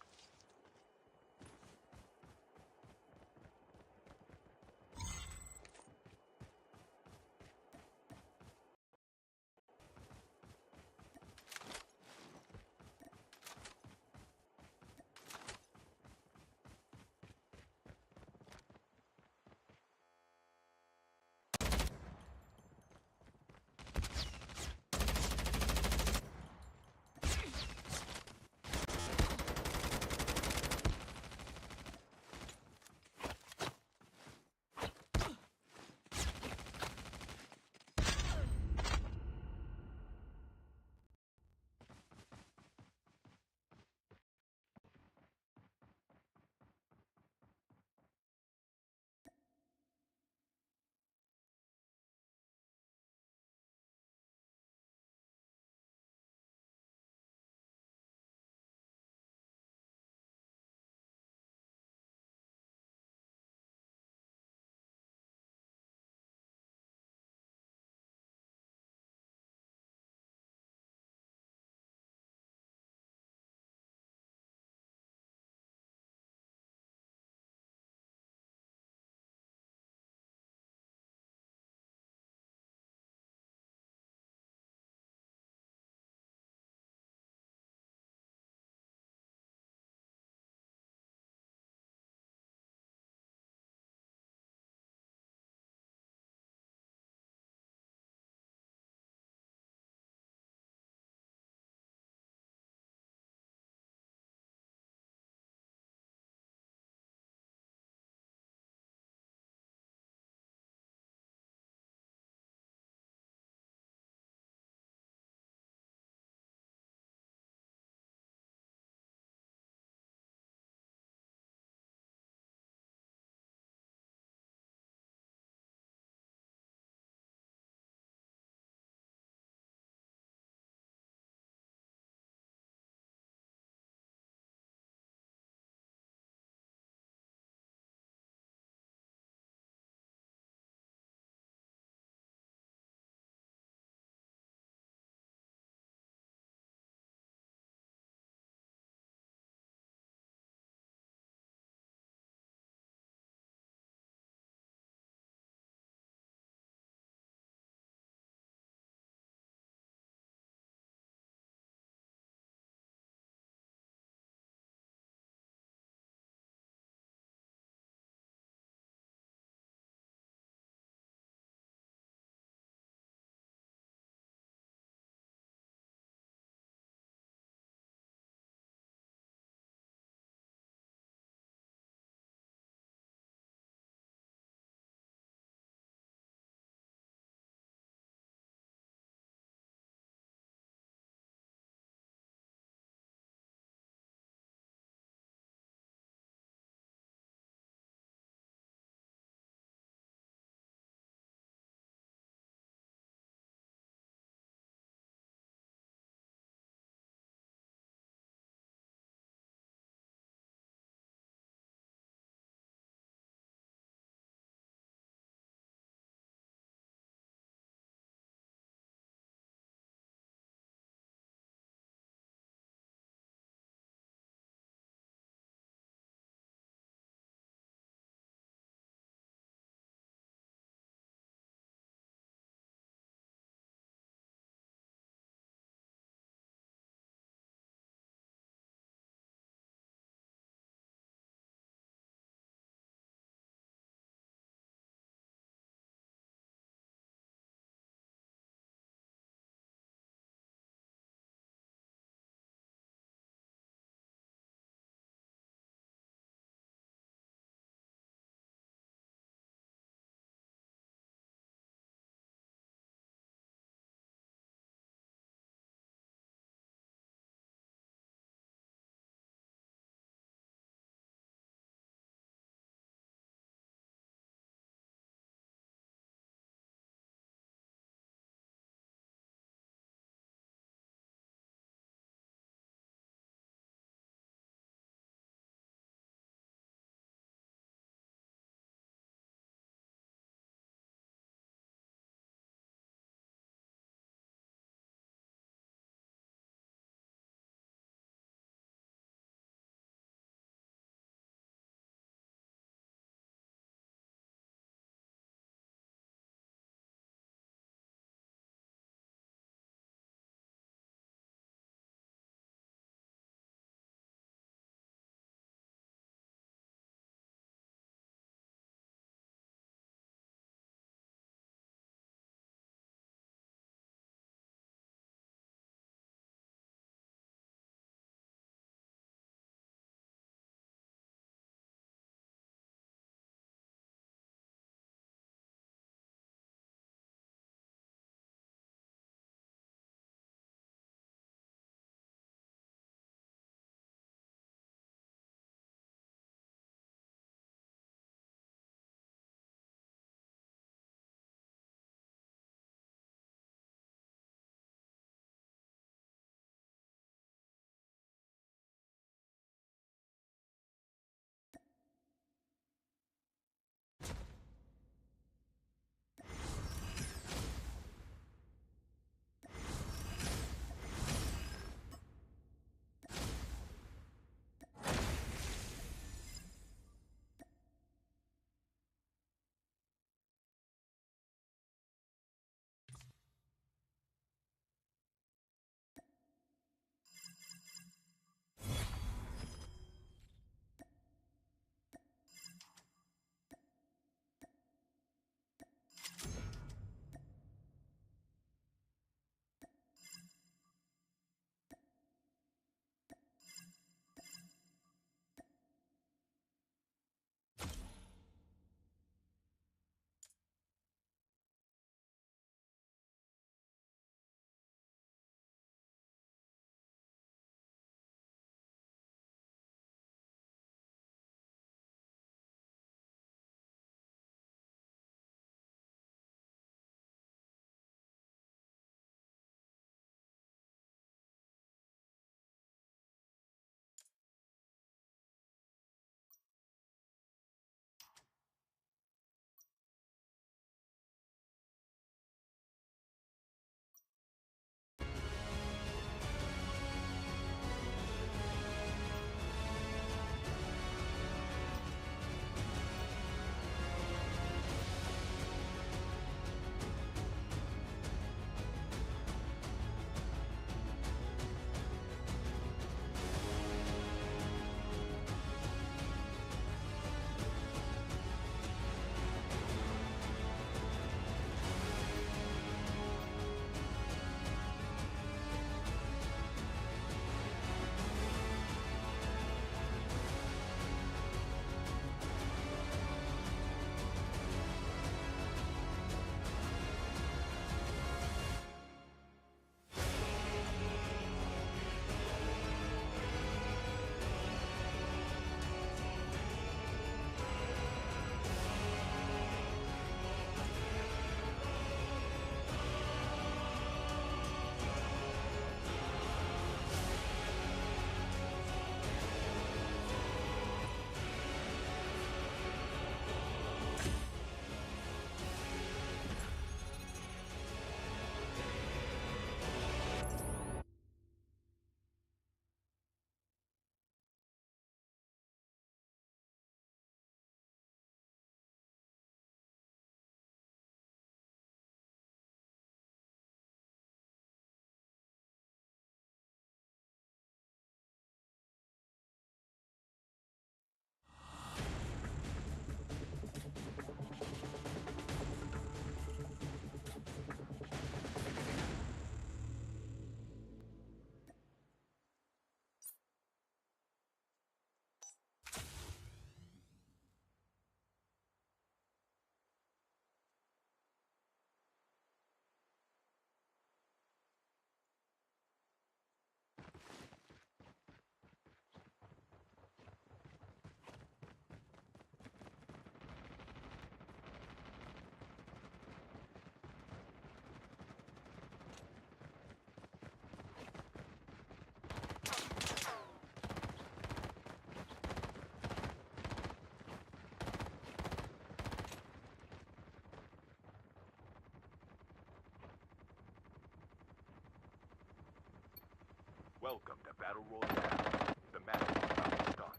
Welcome to Battle Royale. The match is about to start.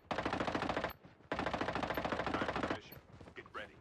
Time for the mission. Get ready.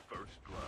First blood.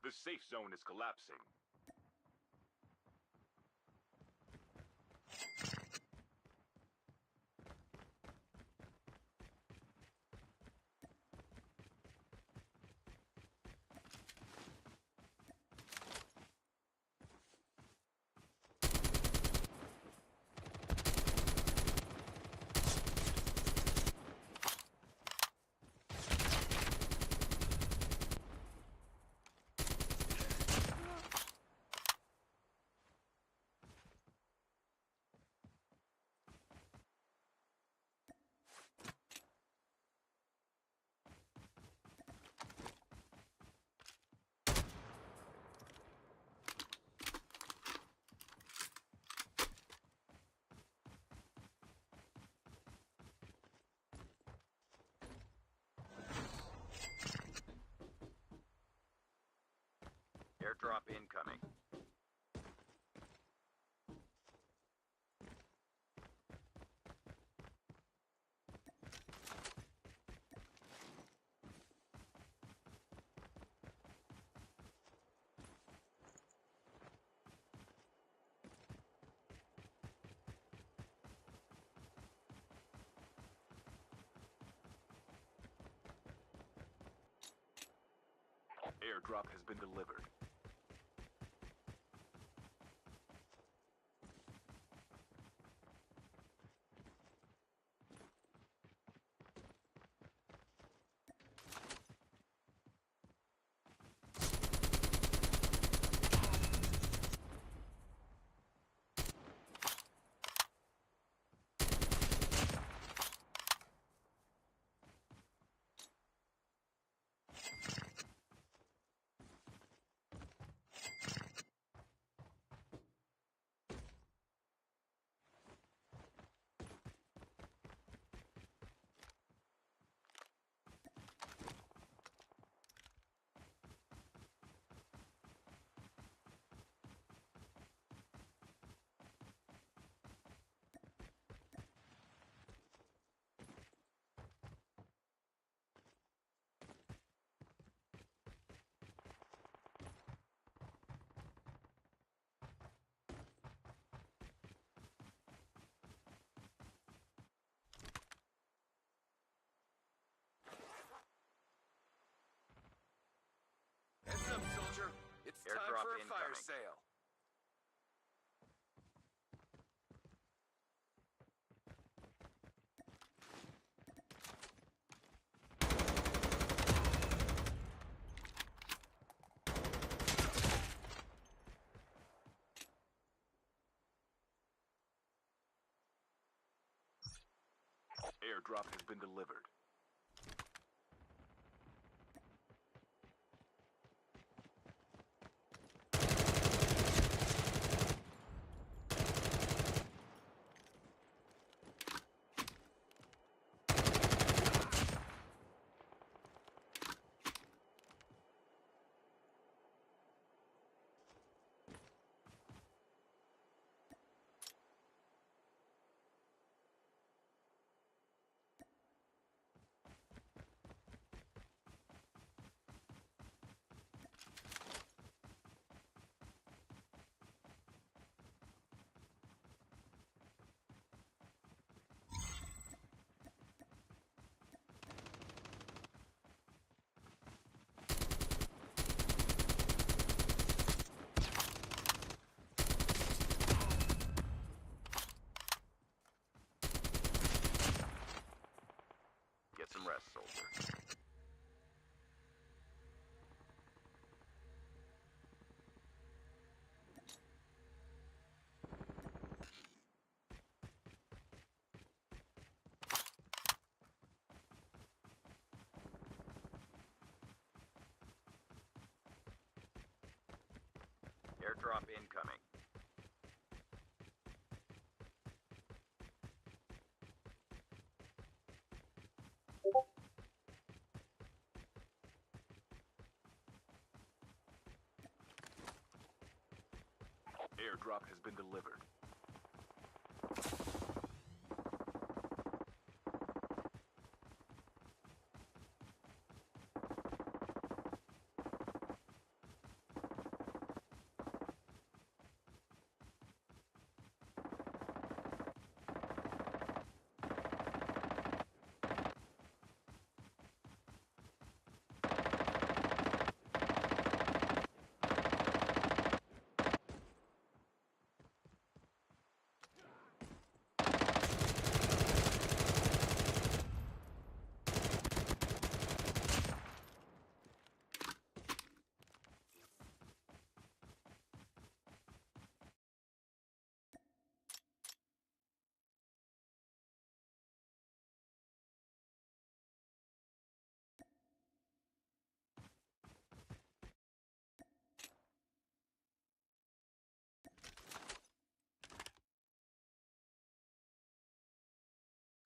The safe zone is collapsing. Airdrop incoming. Airdrop has been delivered. Heads up, soldier. It's time Airdrop for a fire incoming. sale. Airdrop has been delivered. Get some rest, soldier. Airdrop incoming. Airdrop has been delivered.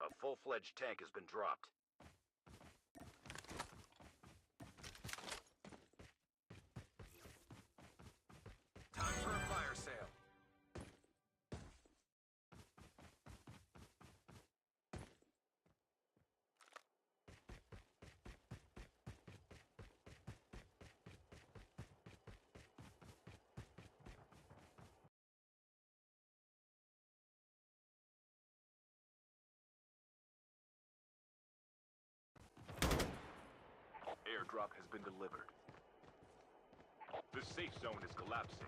A full-fledged tank has been dropped. Time for a fire sale. Airdrop has been delivered. The safe zone is collapsing.